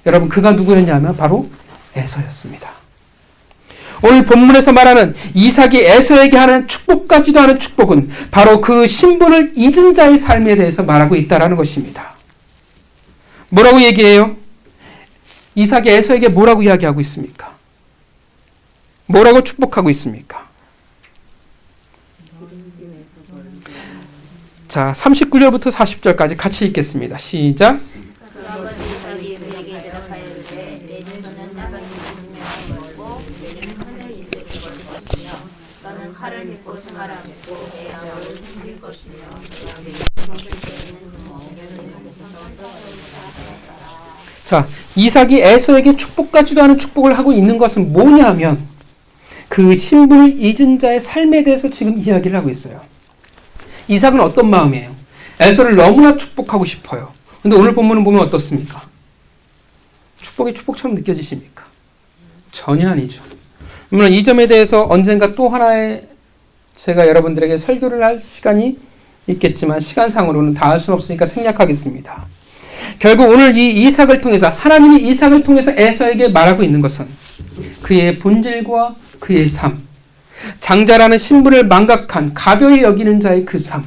여러분, 그가 누구였냐면 바로 에서였습니다. 오늘 본문에서 말하는 이삭이 에서에게 하는 축복까지도 하는 축복은 바로 그 신분을 잊은 자의 삶에 대해서 말하고 있다는 것입니다. 뭐라고 얘기해요? 이삭이 에서에게 뭐라고 이야기하고 있습니까? 뭐라고 축복하고 있습니까? 자, 39절부터 40절까지 같이 읽겠습니다. 시작. 자, 이삭이 에서에게 축복까지도 하는 축복을 하고 있는 것은 뭐냐면 그 신분을 잊은 자의 삶에 대해서 지금 이야기를 하고 있어요. 이삭은 어떤 마음이에요? 에서를 너무나 축복하고 싶어요. 근데 오늘 본문을 보면 어떻습니까? 축복이 축복처럼 느껴지십니까? 전혀 아니죠. 물론 이 점에 대해서 언젠가 또 하나의 제가 여러분들에게 설교를 할 시간이 있겠지만 시간상으로는 다 할 수는 없으니까 생략하겠습니다. 결국 오늘 이 이삭을 통해서 하나님이 이삭을 통해서 에서에게 말하고 있는 것은 그의 본질과 그의 삶, 장자라는 신분을 망각한 가벼이 여기는 자의 그 삶,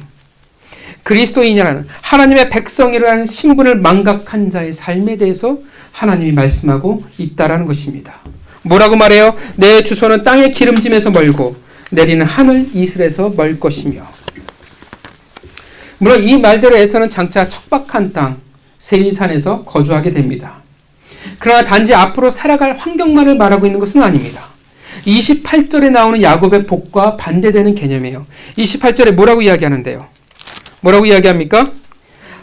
그리스도인이라는 하나님의 백성이라는 신분을 망각한 자의 삶에 대해서 하나님이 말씀하고 있다라는 것입니다. 뭐라고 말해요? 내 주소는 땅의 기름짐에서 멀고 내리는 하늘 이슬에서 멀 것이며. 물론 이 말대로 에서는 장차 척박한 땅 세일산에서 거주하게 됩니다. 그러나 단지 앞으로 살아갈 환경만을 말하고 있는 것은 아닙니다. 28절에 나오는 야곱의 복과 반대되는 개념이에요. 28절에 뭐라고 이야기하는데요? 뭐라고 이야기합니까?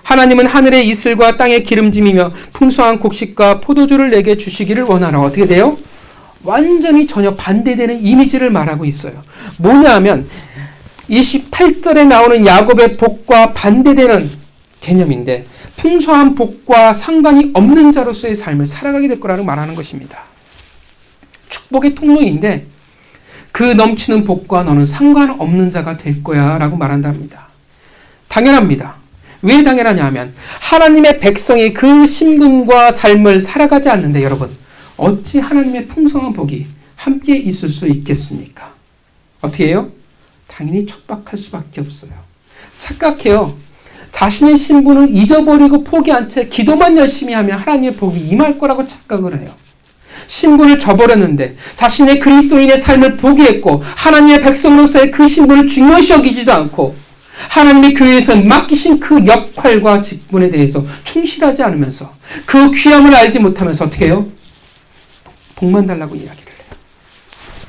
하나님은 하늘의 이슬과 땅의 기름짐이며 풍성한 곡식과 포도주를 내게 주시기를 원하라. 어떻게 돼요? 완전히 전혀 반대되는 이미지를 말하고 있어요. 뭐냐 하면 28절에 나오는 야곱의 복과 반대되는 개념인데 풍성한 복과 상관이 없는 자로서의 삶을 살아가게 될 거라는 말하는 것입니다. 축복의 통로인데 그 넘치는 복과 너는 상관없는 자가 될 거야 라고 말한답니다. 당연합니다. 왜 당연하냐 하면 하나님의 백성이 그 신분과 삶을 살아가지 않는데 여러분 어찌 하나님의 풍성한 복이 함께 있을 수 있겠습니까? 어떻게 해요? 당연히 척박할 수밖에 없어요. 착각해요. 자신의 신분을 잊어버리고 포기한 채 기도만 열심히 하면 하나님의 복이 임할 거라고 착각을 해요. 신분을 저버렸는데 자신의 그리스도인의 삶을 포기했고 하나님의 백성으로서의 그 신분을 중요시 여기지도 않고 하나님의 교회에서 맡기신 그 역할과 직분에 대해서 충실하지 않으면서 그 귀함을 알지 못하면서 어떻게 해요? 복만 달라고 이야기를 해요.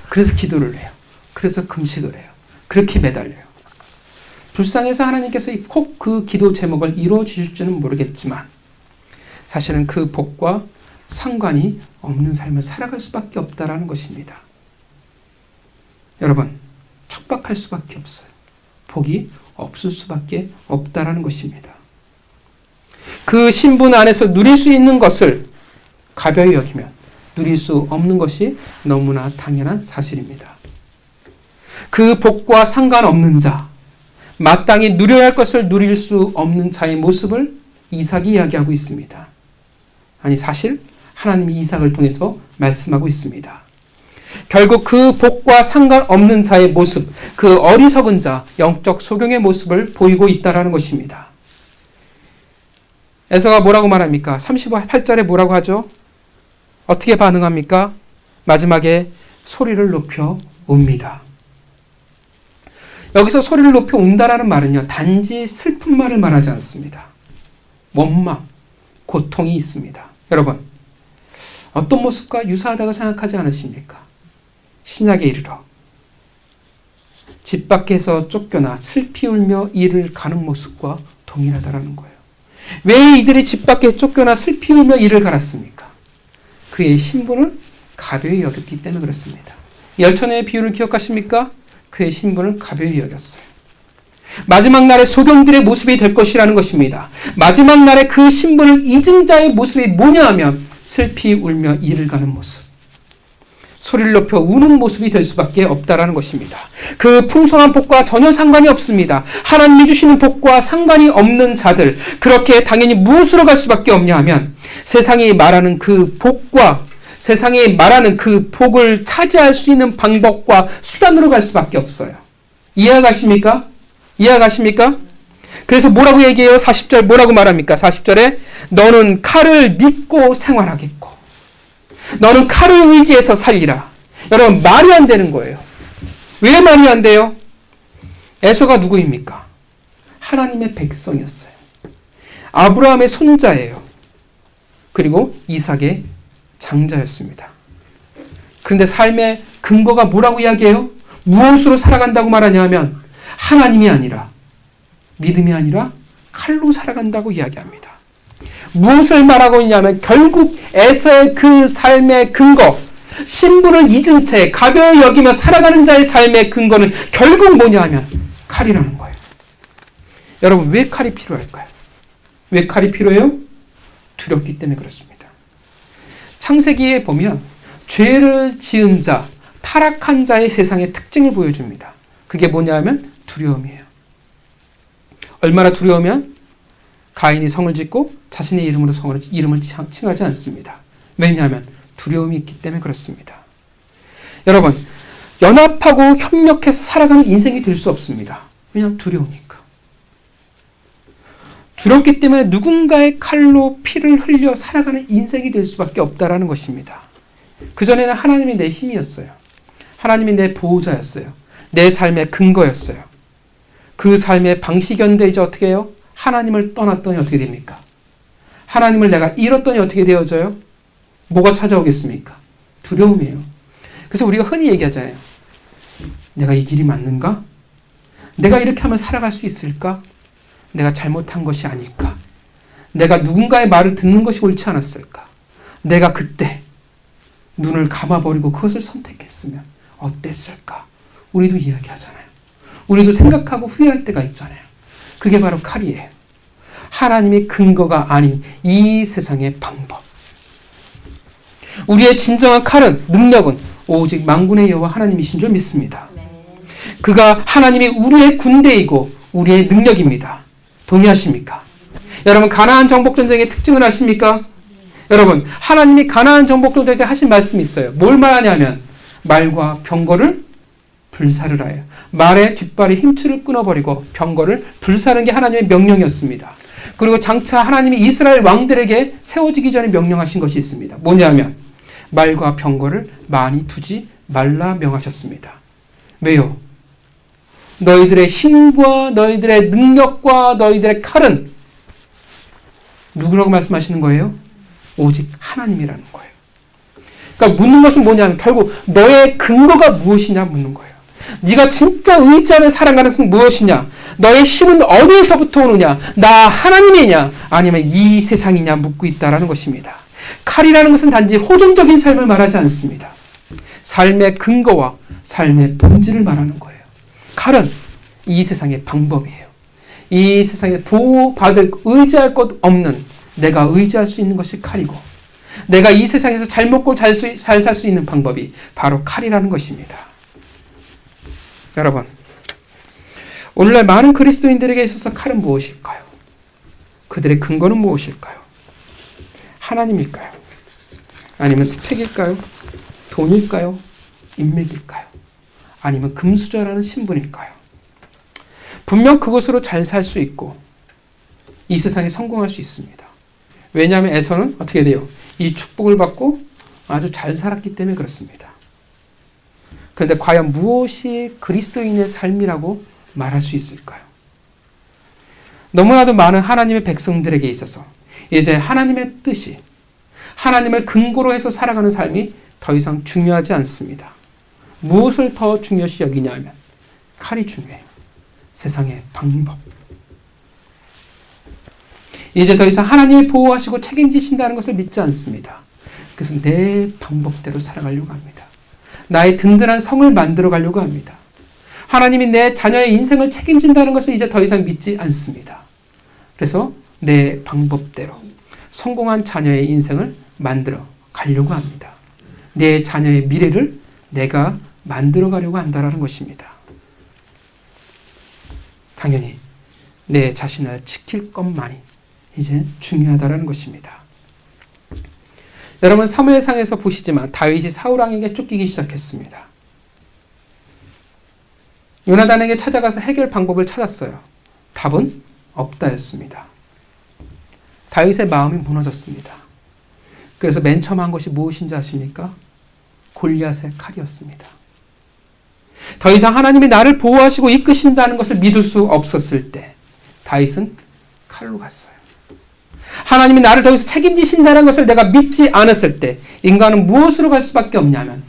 그래서 기도를 해요. 그래서 금식을 해요. 그렇게 매달려요. 불쌍해서 하나님께서 꼭 그 기도 제목을 이루어 주실지는 모르겠지만 사실은 그 복과 상관이 없는 삶을 살아갈 수밖에 없다라는 것입니다. 여러분, 척박할 수밖에 없어요. 복이 없을 수밖에 없다라는 것입니다. 그 신분 안에서 누릴 수 있는 것을 가벼이 여기면 누릴 수 없는 것이 너무나 당연한 사실입니다. 그 복과 상관없는 자, 마땅히 누려야 할 것을 누릴 수 없는 자의 모습을 이삭이 이야기하고 있습니다. 아니 사실 하나님이 이삭을 통해서 말씀하고 있습니다. 결국 그 복과 상관없는 자의 모습, 그 어리석은 자, 영적 소경의 모습을 보이고 있다는 것입니다. 에서가 뭐라고 말합니까? 38절에 뭐라고 하죠? 어떻게 반응합니까? 마지막에 소리를 높여 웁니다. 여기서 소리를 높여 운다라는 말은요, 단지 슬픔만을 말하지 않습니다. 원망, 고통이 있습니다. 여러분, 어떤 모습과 유사하다고 생각하지 않으십니까? 신약에 이르러 집 밖에서 쫓겨나 슬피 울며 일을 가는 모습과 동일하다라는 거예요. 왜 이들이 집 밖에 쫓겨나 슬피 울며 이를 갈았습니까? 그의 신분을 가벼이 여겼기 때문에 그렇습니다. 열처녀의 비유를 기억하십니까? 그의 신분을 가벼이 여겼어요. 마지막 날에 소경들의 모습이 될 것이라는 것입니다. 마지막 날에 그 신분을 잊은 자의 모습이 뭐냐 하면 슬피 울며 이를 가는 모습. 소리를 높여 우는 모습이 될 수밖에 없다라는 것입니다. 그 풍성한 복과 전혀 상관이 없습니다. 하나님이 주시는 복과 상관이 없는 자들, 그렇게 당연히 무엇으로 갈 수밖에 없냐 하면 세상이 말하는 그 복과 세상이 말하는 그 복을 차지할 수 있는 방법과 수단으로 갈 수밖에 없어요. 이해가십니까? 이해가십니까? 그래서 뭐라고 얘기해요? 40절 뭐라고 말합니까? 40절에 너는 칼을 믿고 생활하겠고 너는 칼을 의지해서 살리라. 여러분 말이 안 되는 거예요. 왜 말이 안 돼요? 에서가 누구입니까? 하나님의 백성이었어요. 아브라함의 손자예요. 그리고 이삭의 장자였습니다. 그런데 삶의 근거가 뭐라고 이야기해요? 무엇으로 살아간다고 말하냐 하면 하나님이 아니라 믿음이 아니라 칼로 살아간다고 이야기합니다. 무엇을 말하고 있냐면 결국 에서의 그 삶의 근거, 신분을 잊은 채 가벼이 여기며 살아가는 자의 삶의 근거는 결국 뭐냐 하면 칼이라는 거예요. 여러분 왜 칼이 필요할까요? 왜 칼이 필요해요? 두렵기 때문에 그렇습니다. 창세기에 보면 죄를 지은 자, 타락한 자의 세상의 특징을 보여줍니다. 그게 뭐냐 하면 두려움이에요. 얼마나 두려우면 가인이 성을 짓고 자신의 이름을 칭하지 않습니다. 왜냐하면 두려움이 있기 때문에 그렇습니다. 여러분, 연합하고 협력해서 살아가는 인생이 될 수 없습니다. 왜냐하면 두려우니까. 두렵기 때문에 누군가의 칼로 피를 흘려 살아가는 인생이 될 수밖에 없다라는 것입니다. 그전에는 하나님이 내 힘이었어요. 하나님이 내 보호자였어요. 내 삶의 근거였어요. 그 삶의 방식이었는데 이제 어떻게 해요? 하나님을 떠났더니 어떻게 됩니까? 하나님을 내가 잃었더니 어떻게 되어져요? 뭐가 찾아오겠습니까? 두려움이에요. 그래서 우리가 흔히 얘기하잖아요. 내가 이 길이 맞는가? 내가 이렇게 하면 살아갈 수 있을까? 내가 잘못한 것이 아닐까? 내가 누군가의 말을 듣는 것이 옳지 않았을까? 내가 그때 눈을 감아버리고 그것을 선택했으면 어땠을까? 우리도 이야기하잖아요. 우리도 생각하고 후회할 때가 있잖아요. 그게 바로 칼이에요. 하나님의 근거가 아닌 이 세상의 방법. 우리의 진정한 칼은, 능력은 오직 만군의 여호와 하나님이신 줄 믿습니다. 그가 하나님이 우리의 군대이고 우리의 능력입니다. 동의하십니까? 여러분 가나안 정복전쟁의 특징을 아십니까? 여러분 하나님이 가나안 정복전쟁 때 하신 말씀이 있어요. 뭘 말하냐면 말과 병거를 불사를 하여 말의 뒷발의 힘줄을 끊어버리고 병거를 불사르는 게 하나님의 명령이었습니다. 그리고 장차 하나님이 이스라엘 왕들에게 세워지기 전에 명령하신 것이 있습니다. 뭐냐면 말과 병거를 많이 두지 말라 명하셨습니다. 왜요? 너희들의 힘과 너희들의 능력과 너희들의 칼은 누구라고 말씀하시는 거예요? 오직 하나님이라는 거예요. 그러니까 묻는 것은 뭐냐면 결국 너의 근거가 무엇이냐 묻는 거예요. 네가 진짜 의지하는 살아가는 건 무엇이냐? 너의 힘은 어디에서부터 오느냐? 나 하나님이냐? 아니면 이 세상이냐? 묻고 있다라는 것입니다. 칼이라는 것은 단지 호전적인 삶을 말하지 않습니다. 삶의 근거와 삶의 본질을 말하는 거예요. 칼은 이 세상의 방법이에요. 이 세상에 보호받을 의지할 것 없는 내가 의지할 수 있는 것이 칼이고 내가 이 세상에서 잘 먹고 잘 살 수 있는 방법이 바로 칼이라는 것입니다. 여러분, 오늘날 많은 그리스도인들에게 있어서 칼은 무엇일까요? 그들의 근거는 무엇일까요? 하나님일까요? 아니면 스펙일까요? 돈일까요? 인맥일까요? 아니면 금수저라는 신분일까요? 분명 그것으로 잘 살 수 있고 이 세상에 성공할 수 있습니다. 왜냐하면 에서는 어떻게 돼요? 이 축복을 받고 아주 잘 살았기 때문에 그렇습니다. 그런데 과연 무엇이 그리스도인의 삶이라고 말할 수 있을까요? 너무나도 많은 하나님의 백성들에게 있어서 이제 하나님의 뜻이 하나님을 근거로 해서 살아가는 삶이 더 이상 중요하지 않습니다. 무엇을 더 중요시 여기냐면 칼이 중요해요. 세상의 방법. 이제 더 이상 하나님이 보호하시고 책임지신다는 것을 믿지 않습니다. 그래서 내 방법대로 살아가려고 합니다. 나의 든든한 성을 만들어 가려고 합니다. 하나님이 내 자녀의 인생을 책임진다는 것을 이제 더 이상 믿지 않습니다. 그래서 내 방법대로 성공한 자녀의 인생을 만들어 가려고 합니다. 내 자녀의 미래를 내가 만들어 가려고 한다는 것입니다. 당연히 내 자신을 지킬 것만이 이제 중요하다는 것입니다. 여러분 사무엘상에서 보시지만 다윗이 사울왕에게 쫓기기 시작했습니다. 요나단에게 찾아가서 해결 방법을 찾았어요. 답은 없다였습니다. 다윗의 마음이 무너졌습니다. 그래서 맨 처음 한 것이 무엇인지 아십니까? 골리앗의 칼이었습니다. 더 이상 하나님이 나를 보호하시고 이끄신다는 것을 믿을 수 없었을 때 다윗은 칼로 갔어요. 하나님이 나를 더 이상 책임지신다는 것을 내가 믿지 않았을 때 인간은 무엇으로 갈 수밖에 없냐면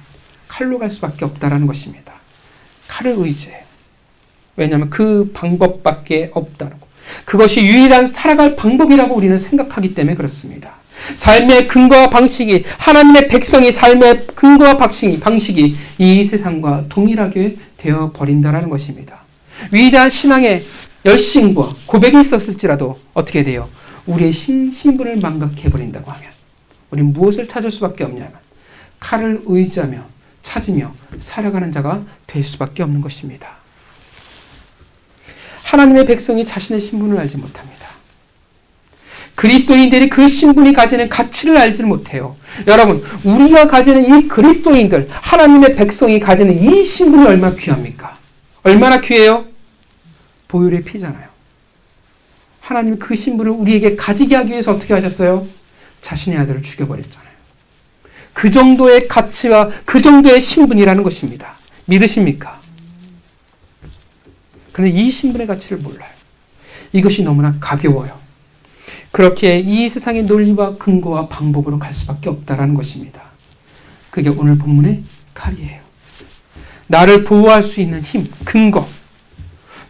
칼로 갈 수밖에 없다는 것입니다. 칼을 의지해요. 왜냐하면 그 방법밖에 없다는 거. 그것이 유일한 살아갈 방법이라고 우리는 생각하기 때문에 그렇습니다. 삶의 근거와 방식이 하나님의 백성이 삶의 근거와 방식이 이 세상과 동일하게 되어버린다는 것입니다. 위대한 신앙의 열심과 고백이 있었을지라도 어떻게 돼요? 우리의 신분을 망각해버린다고 하면 우리는 무엇을 찾을 수밖에 없냐면 칼을 의지하며 찾으며 살아가는 자가 될 수밖에 없는 것입니다. 하나님의 백성이 자신의 신분을 알지 못합니다. 그리스도인들이 그 신분이 가지는 가치를 알지 못해요. 여러분, 우리가 가지는 이 그리스도인들, 하나님의 백성이 가지는 이 신분이 얼마나 귀합니까? 얼마나 귀해요? 보혈의 피잖아요. 하나님이 그 신분을 우리에게 가지게 하기 위해서 어떻게 하셨어요? 자신의 아들을 죽여버렸잖아요. 그 정도의 가치와 그 정도의 신분이라는 것입니다. 믿으십니까? 그런데 이 신분의 가치를 몰라요. 이것이 너무나 가벼워요. 그렇게 이 세상의 논리와 근거와 방법으로 갈 수밖에 없다는 것입니다. 그게 오늘 본문의 칼이에요. 나를 보호할 수 있는 힘, 근거.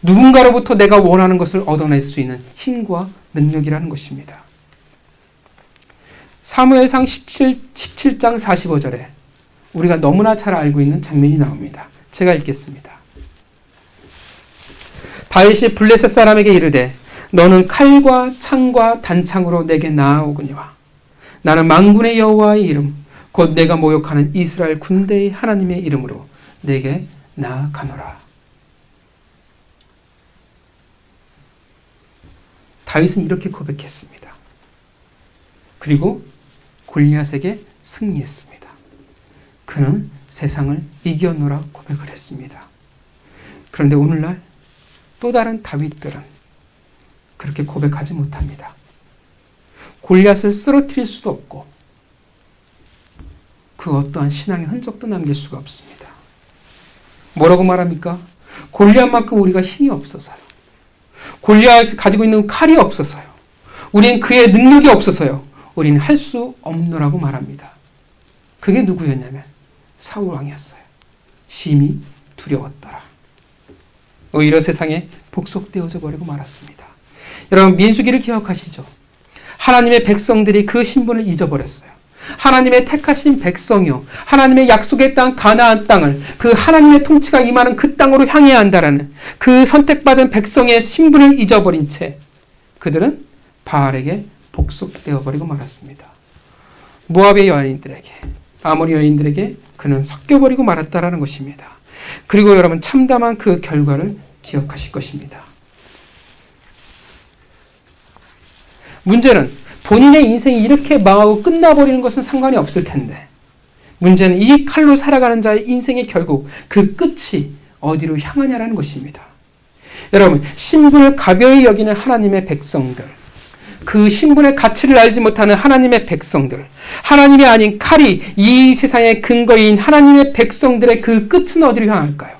누군가로부터 내가 원하는 것을 얻어낼 수 있는 힘과 능력이라는 것입니다. 사무엘상 17장 45절에 우리가 너무나 잘 알고 있는 장면이 나옵니다. 제가 읽겠습니다. 다윗이 블레셋 사람에게 이르되 너는 칼과 창과 단창으로 내게 나아오거니와 나는 만군의 여호와의 이름 곧 내가 모욕하는 이스라엘 군대의 하나님의 이름으로 내게 나아가노라. 다윗은 이렇게 고백했습니다. 그리고 골리앗에게 승리했습니다. 그는 세상을 이겨노라 고백을 했습니다. 그런데 오늘날 또 다른 다윗들은 그렇게 고백하지 못합니다. 골리앗을 쓰러뜨릴 수도 없고 그 어떠한 신앙의 흔적도 남길 수가 없습니다. 뭐라고 말합니까? 골리앗만큼 우리가 힘이 없어서요. 골리앗이 가지고 있는 칼이 없어서요. 우리는 그의 능력이 없어서요. 우리는 할 수 없노라고 말합니다. 그게 누구였냐면 사울왕이었어요. 심히 두려웠더라. 오히려 세상에 복속되어져 버리고 말았습니다. 여러분 민수기를 기억하시죠? 하나님의 백성들이 그 신분을 잊어버렸어요. 하나님의 택하신 백성이요. 하나님의 약속의 땅 가나안 땅을 그 하나님의 통치가 임하는 그 땅으로 향해야 한다라는 그 선택받은 백성의 신분을 잊어버린 채 그들은 바알에게 복속되어 버리고 말았습니다. 모압의 여인들에게 아모리 여인들에게 그는 섞여버리고 말았다라는 것입니다. 그리고 여러분 참담한 그 결과를 기억하실 것입니다. 문제는 본인의 인생이 이렇게 망하고 끝나버리는 것은 상관이 없을 텐데 문제는 이 칼로 살아가는 자의 인생의 결국 그 끝이 어디로 향하냐라는 것입니다. 여러분 신분을 가벼이 여기는 하나님의 백성들 그 신분의 가치를 알지 못하는 하나님의 백성들 하나님이 아닌 칼이 이 세상의 근거인 하나님의 백성들의 그 끝은 어디로 향할까요?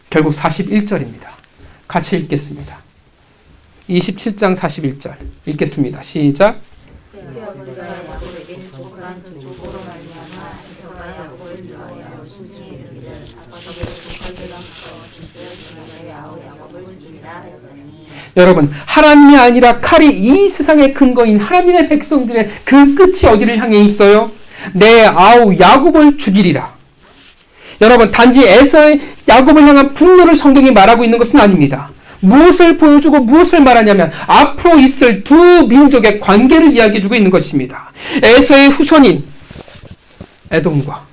결국 41절입니다. 같이 읽겠습니다. 27장 41절 읽겠습니다. 시작. 아우 야곱을 죽이라 하였더니 여러분, 하나님이 아니라 칼이 이 세상의 근거인 하나님의 백성들의 그 끝이 어디를 향해 있어요? 내 아우 야곱을 죽이리라. 여러분, 단지 에서의 야곱을 향한 분노를 성경이 말하고 있는 것은 아닙니다. 무엇을 보여주고 무엇을 말하냐면 앞으로 있을 두 민족의 관계를 이야기해주고 있는 것입니다. 에서의 후손인 에돔과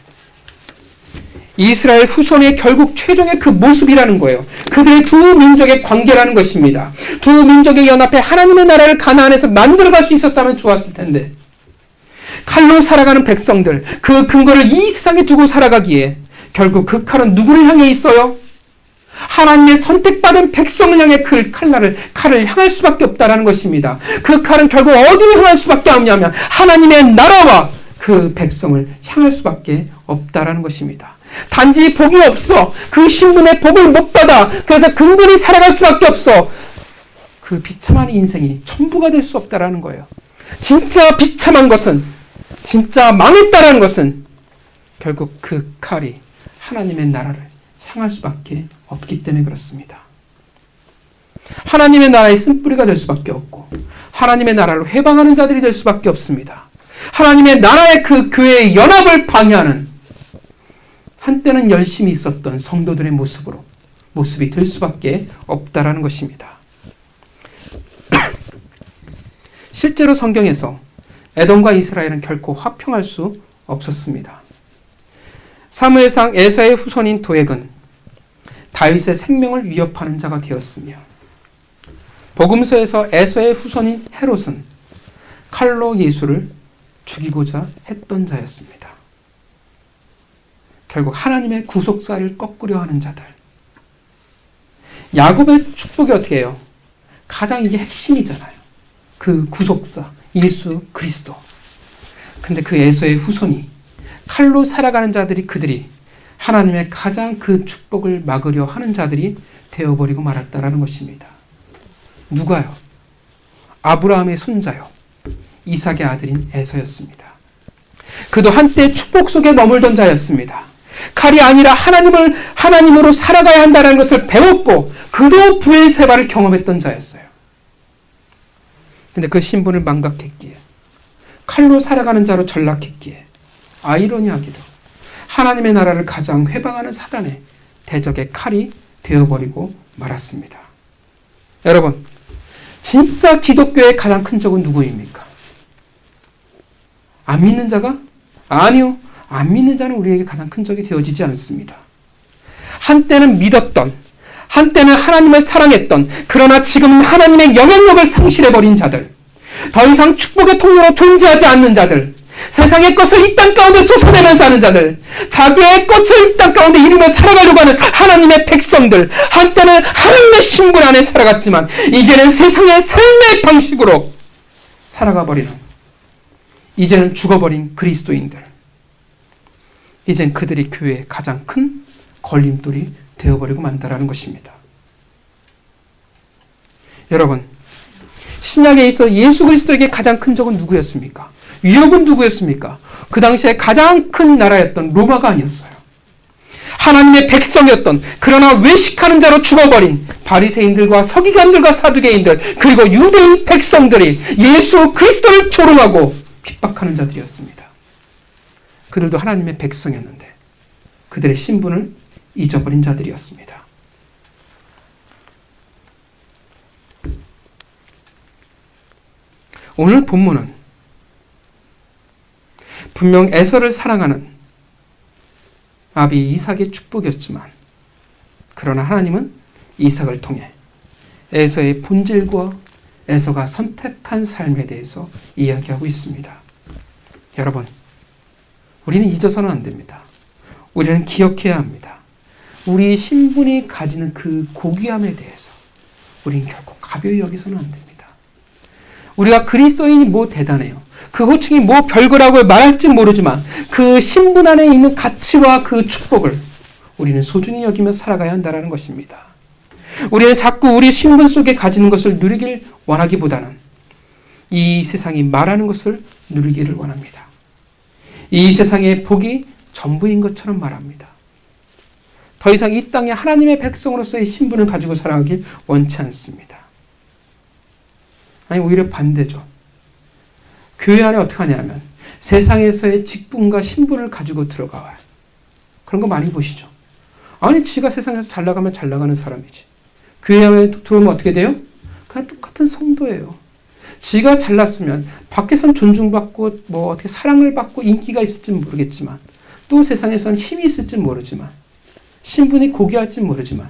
이스라엘 후손의 결국 최종의 그 모습이라는 거예요. 그들의 두 민족의 관계라는 것입니다. 두 민족의 연합해 하나님의 나라를 가나안에서 만들어갈 수 있었다면 좋았을 텐데, 칼로 살아가는 백성들, 그 근거를 이 세상에 두고 살아가기에 결국 그 칼은 누구를 향해 있어요? 하나님의 선택받은 백성을 향해 그 칼을 향할 수밖에 없다라는 것입니다. 그 칼은 결국 어디를 향할 수밖에 없냐면 하나님의 나라와 그 백성을 향할 수밖에 없다라는 것입니다. 단지 복이 없어, 그 신분의 복을 못 받아, 그래서 근근히 살아갈 수밖에 없어, 그 비참한 인생이 전부가 될 수 없다라는 거예요. 진짜 비참한 것은, 진짜 망했다라는 것은 결국 그 칼이 하나님의 나라를 향할 수밖에 없기 때문에 그렇습니다. 하나님의 나라의 쓴뿌리가 될 수밖에 없고 하나님의 나라로 해방하는 자들이 될 수밖에 없습니다. 하나님의 나라의 그 교회의 연합을 방해하는, 한때는 열심히 있었던 성도들의 모습이 될 수밖에 없다라는 것입니다. 실제로 성경에서 에돔과 이스라엘은 결코 화평할 수 없었습니다. 사무엘상 에서의 후손인 도액은 다윗의 생명을 위협하는 자가 되었으며, 복음서에서 에서의 후손인 헤롯은 칼로 예수를 죽이고자 했던 자였습니다. 결국 하나님의 구속사를 꺾으려 하는 자들. 야곱의 축복이 어떻게 해요? 가장 이게 핵심이잖아요. 그 구속사, 예수 그리스도. 근데 그 에서의 후손이, 칼로 살아가는 자들이, 그들이 하나님의 가장 그 축복을 막으려 하는 자들이 되어버리고 말았다라는 것입니다. 누가요? 아브라함의 손자요, 이삭의 아들인 에서였습니다. 그도 한때 축복 속에 머물던 자였습니다. 칼이 아니라 하나님으로 살아가야 한다는 것을 배웠고 그도 부엘세바를 경험했던 자였어요. 근데 그 신분을 망각했기에, 칼로 살아가는 자로 전락했기에, 아이러니하게도 하나님의 나라를 가장 회방하는 사단의 대적의 칼이 되어버리고 말았습니다. 여러분, 진짜 기독교의 가장 큰 적은 누구입니까? 안 믿는 자가? 아니요. 안 믿는 자는 우리에게 가장 큰 적이 되어지지 않습니다. 한때는 믿었던, 한때는 하나님을 사랑했던, 그러나 지금은 하나님의 영향력을 상실해버린 자들, 더 이상 축복의 통로로 존재하지 않는 자들, 세상의 것을 이 땅 가운데 쏟아내면서 하는 자들, 자기의 것을 이 땅 가운데 이루며 살아가려고 하는 하나님의 백성들, 한때는 하나님의 신분 안에 살아갔지만 이제는 세상의 삶의 방식으로 살아가버리는, 이제는 죽어버린 그리스도인들, 이젠 그들이 교회의 가장 큰 걸림돌이 되어버리고 만다라는 것입니다. 여러분, 신약에 있어 예수 그리스도에게 가장 큰 적은 누구였습니까? 위협은 누구였습니까? 그 당시에 가장 큰 나라였던 로마가 아니었어요. 하나님의 백성이었던, 그러나 외식하는 자로 죽어버린 바리새인들과 서기관들과 사두개인들, 그리고 유대인 백성들이 예수 그리스도를 조롱하고 핍박하는 자들이었습니다. 그들도 하나님의 백성이었는데 그들의 신분을 잊어버린 자들이었습니다. 오늘 본문은 분명 에서를 사랑하는 아비 이삭의 축복이었지만, 그러나 하나님은 이삭을 통해 에서의 본질과 에서가 선택한 삶에 대해서 이야기하고 있습니다. 여러분, 우리는 잊어서는 안 됩니다. 우리는 기억해야 합니다. 우리 신분이 가지는 그 고귀함에 대해서 우리는 결코 가벼이 여기서는 안 됩니다. 우리가 그리스도인이 뭐 대단해요, 그 호칭이 뭐 별거라고 말할지 모르지만 그 신분 안에 있는 가치와 그 축복을 우리는 소중히 여기며 살아가야 한다는 것입니다. 우리는 자꾸 우리 신분 속에 가지는 것을 누리길 원하기보다는 이 세상이 말하는 것을 누리기를 원합니다. 이 세상의 복이 전부인 것처럼 말합니다. 더 이상 이 땅에 하나님의 백성으로서의 신분을 가지고 살아가길 원치 않습니다. 아니 오히려 반대죠. 교회 안에 어떻게 하냐면 세상에서의 직분과 신분을 가지고 들어가요. 그런 거 많이 보시죠. 아니 지가 세상에서 잘 나가면 잘 나가는 사람이지. 교회 안에 들어오면 어떻게 돼요? 그냥 똑같은 성도예요. 지가 잘났으면 밖에선 존중받고 뭐 어떻게 사랑을 받고 인기가 있을지는 모르겠지만 또 세상에선 힘이 있을지 모르지만 신분이 고귀할지 모르지만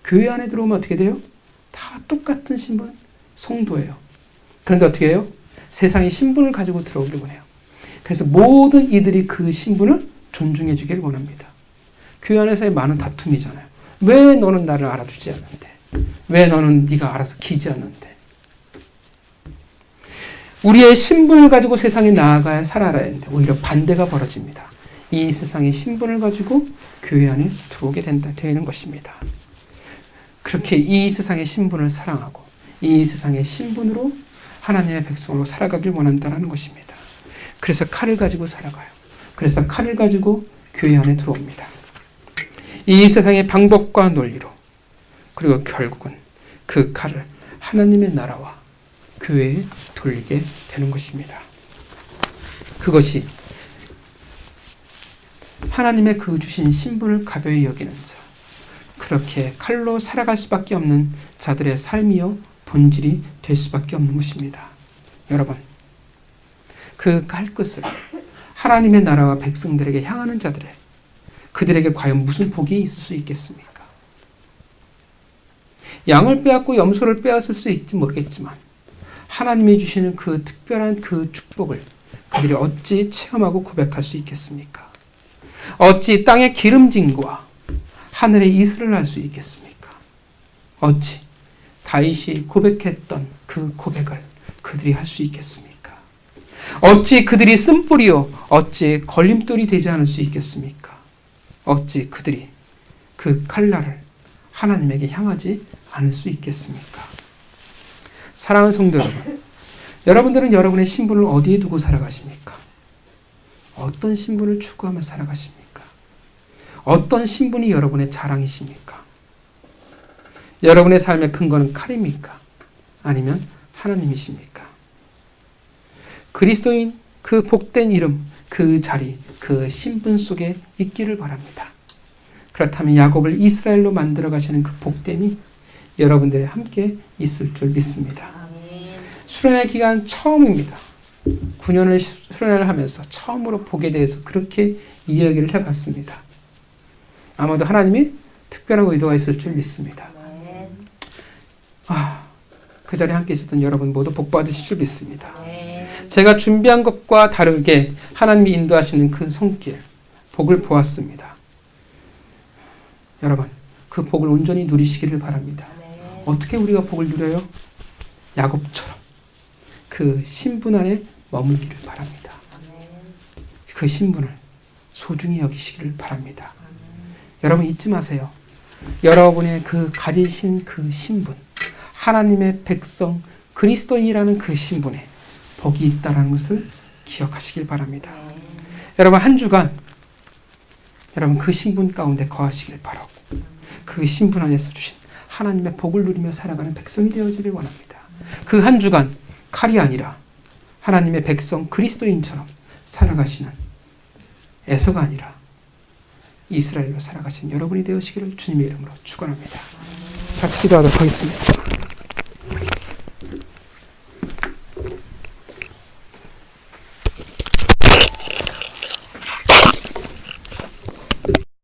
교회 안에 들어오면 어떻게 돼요? 다 똑같은 신분 성도예요. 그런데 어떻게 해요? 세상의 신분을 가지고 들어오길 원해요. 그래서 모든 이들이 그 신분을 존중해 주길 원합니다. 교회 안에서의 많은 다툼이잖아요. 왜 너는 나를 알아주지 않는데? 왜 너는 네가 알아서 기지 않는데? 우리의 신분을 가지고 세상에 나아가야 살아야 하는데 오히려 반대가 벌어집니다. 이 세상의 신분을 가지고 교회 안에 들어오게 되는 것입니다. 그렇게 이 세상의 신분을 사랑하고 이 세상의 신분으로 하나님의 백성으로 살아가길 원한다는 것입니다. 그래서 칼을 가지고 살아가요. 그래서 칼을 가지고 교회 안에 들어옵니다. 이 세상의 방법과 논리로 그리고 결국은 그 칼을 하나님의 나라와 교회에 돌리게 되는 것입니다. 그것이 하나님의 그 주신 신분을 가벼이 여기는 자, 그렇게 칼로 살아갈 수밖에 없는 자들의 삶이요 본질이 될 수밖에 없는 것입니다. 여러분, 그 칼끝을 하나님의 나라와 백성들에게 향하는 자들의 그들에게 과연 무슨 복이 있을 수 있겠습니까? 양을 빼앗고 염소를 빼앗을 수 있을지 모르겠지만 하나님이 주시는 그 특별한 그 축복을 그들이 어찌 체험하고 고백할 수 있겠습니까? 어찌 땅의 기름짐과 하늘의 이슬을 할 수 있겠습니까? 어찌 다윗이 고백했던 그 고백을 그들이 할 수 있겠습니까? 어찌 그들이 쓴뿌리요 어찌 걸림돌이 되지 않을 수 있겠습니까? 어찌 그들이 그 칼날을 하나님에게 향하지 않을 수 있겠습니까? 사랑하는 성도 여러분, 여러분들은 여러분의 신분을 어디에 두고 살아가십니까? 어떤 신분을 추구하며 살아가십니까? 어떤 신분이 여러분의 자랑이십니까? 여러분의 삶의 근거는 칼입니까? 아니면 하나님이십니까? 그리스도인 그 복된 이름, 그 자리, 그 신분 속에 있기를 바랍니다. 그렇다면 야곱을 이스라엘로 만들어 가시는 그 복됨이 여러분들이 함께 있을 줄 믿습니다. 수련회 기간 처음입니다. 9년을 수련회를 하면서 처음으로 복에 대해서 그렇게 이야기를 해봤습니다. 아마도 하나님이 특별한 의도가 있을 줄 믿습니다. 그 자리에 함께 있었던 여러분 모두 복 받으실 줄 믿습니다. 제가 준비한 것과 다르게 하나님이 인도하시는 그 손길, 복을 보았습니다. 여러분, 그 복을 온전히 누리시기를 바랍니다. 어떻게 우리가 복을 누려요? 야곱처럼 그 신분 안에 머물기를 바랍니다. 그 신분을 소중히 여기시기를 바랍니다. 여러분 잊지 마세요. 여러분의 그 가지신 그 신분, 하나님의 백성, 그리스도인이라는 그 신분에 복이 있다는 것을 기억하시길 바랍니다. 여러분 한 주간 여러분 그 신분 가운데 거하시길 바라고 그 신분 안에서 주신 하나님의 복을 누리며 살아가는 백성이 되어지길 원합니다. 그 한 주간 칼이 아니라 하나님의 백성 그리스도인처럼 살아가시는 에서가 아니라 이스라엘로 살아가신 여러분이 되어시기를 주님의 이름으로 축원합니다. 같이 기도하도록 하겠습니다.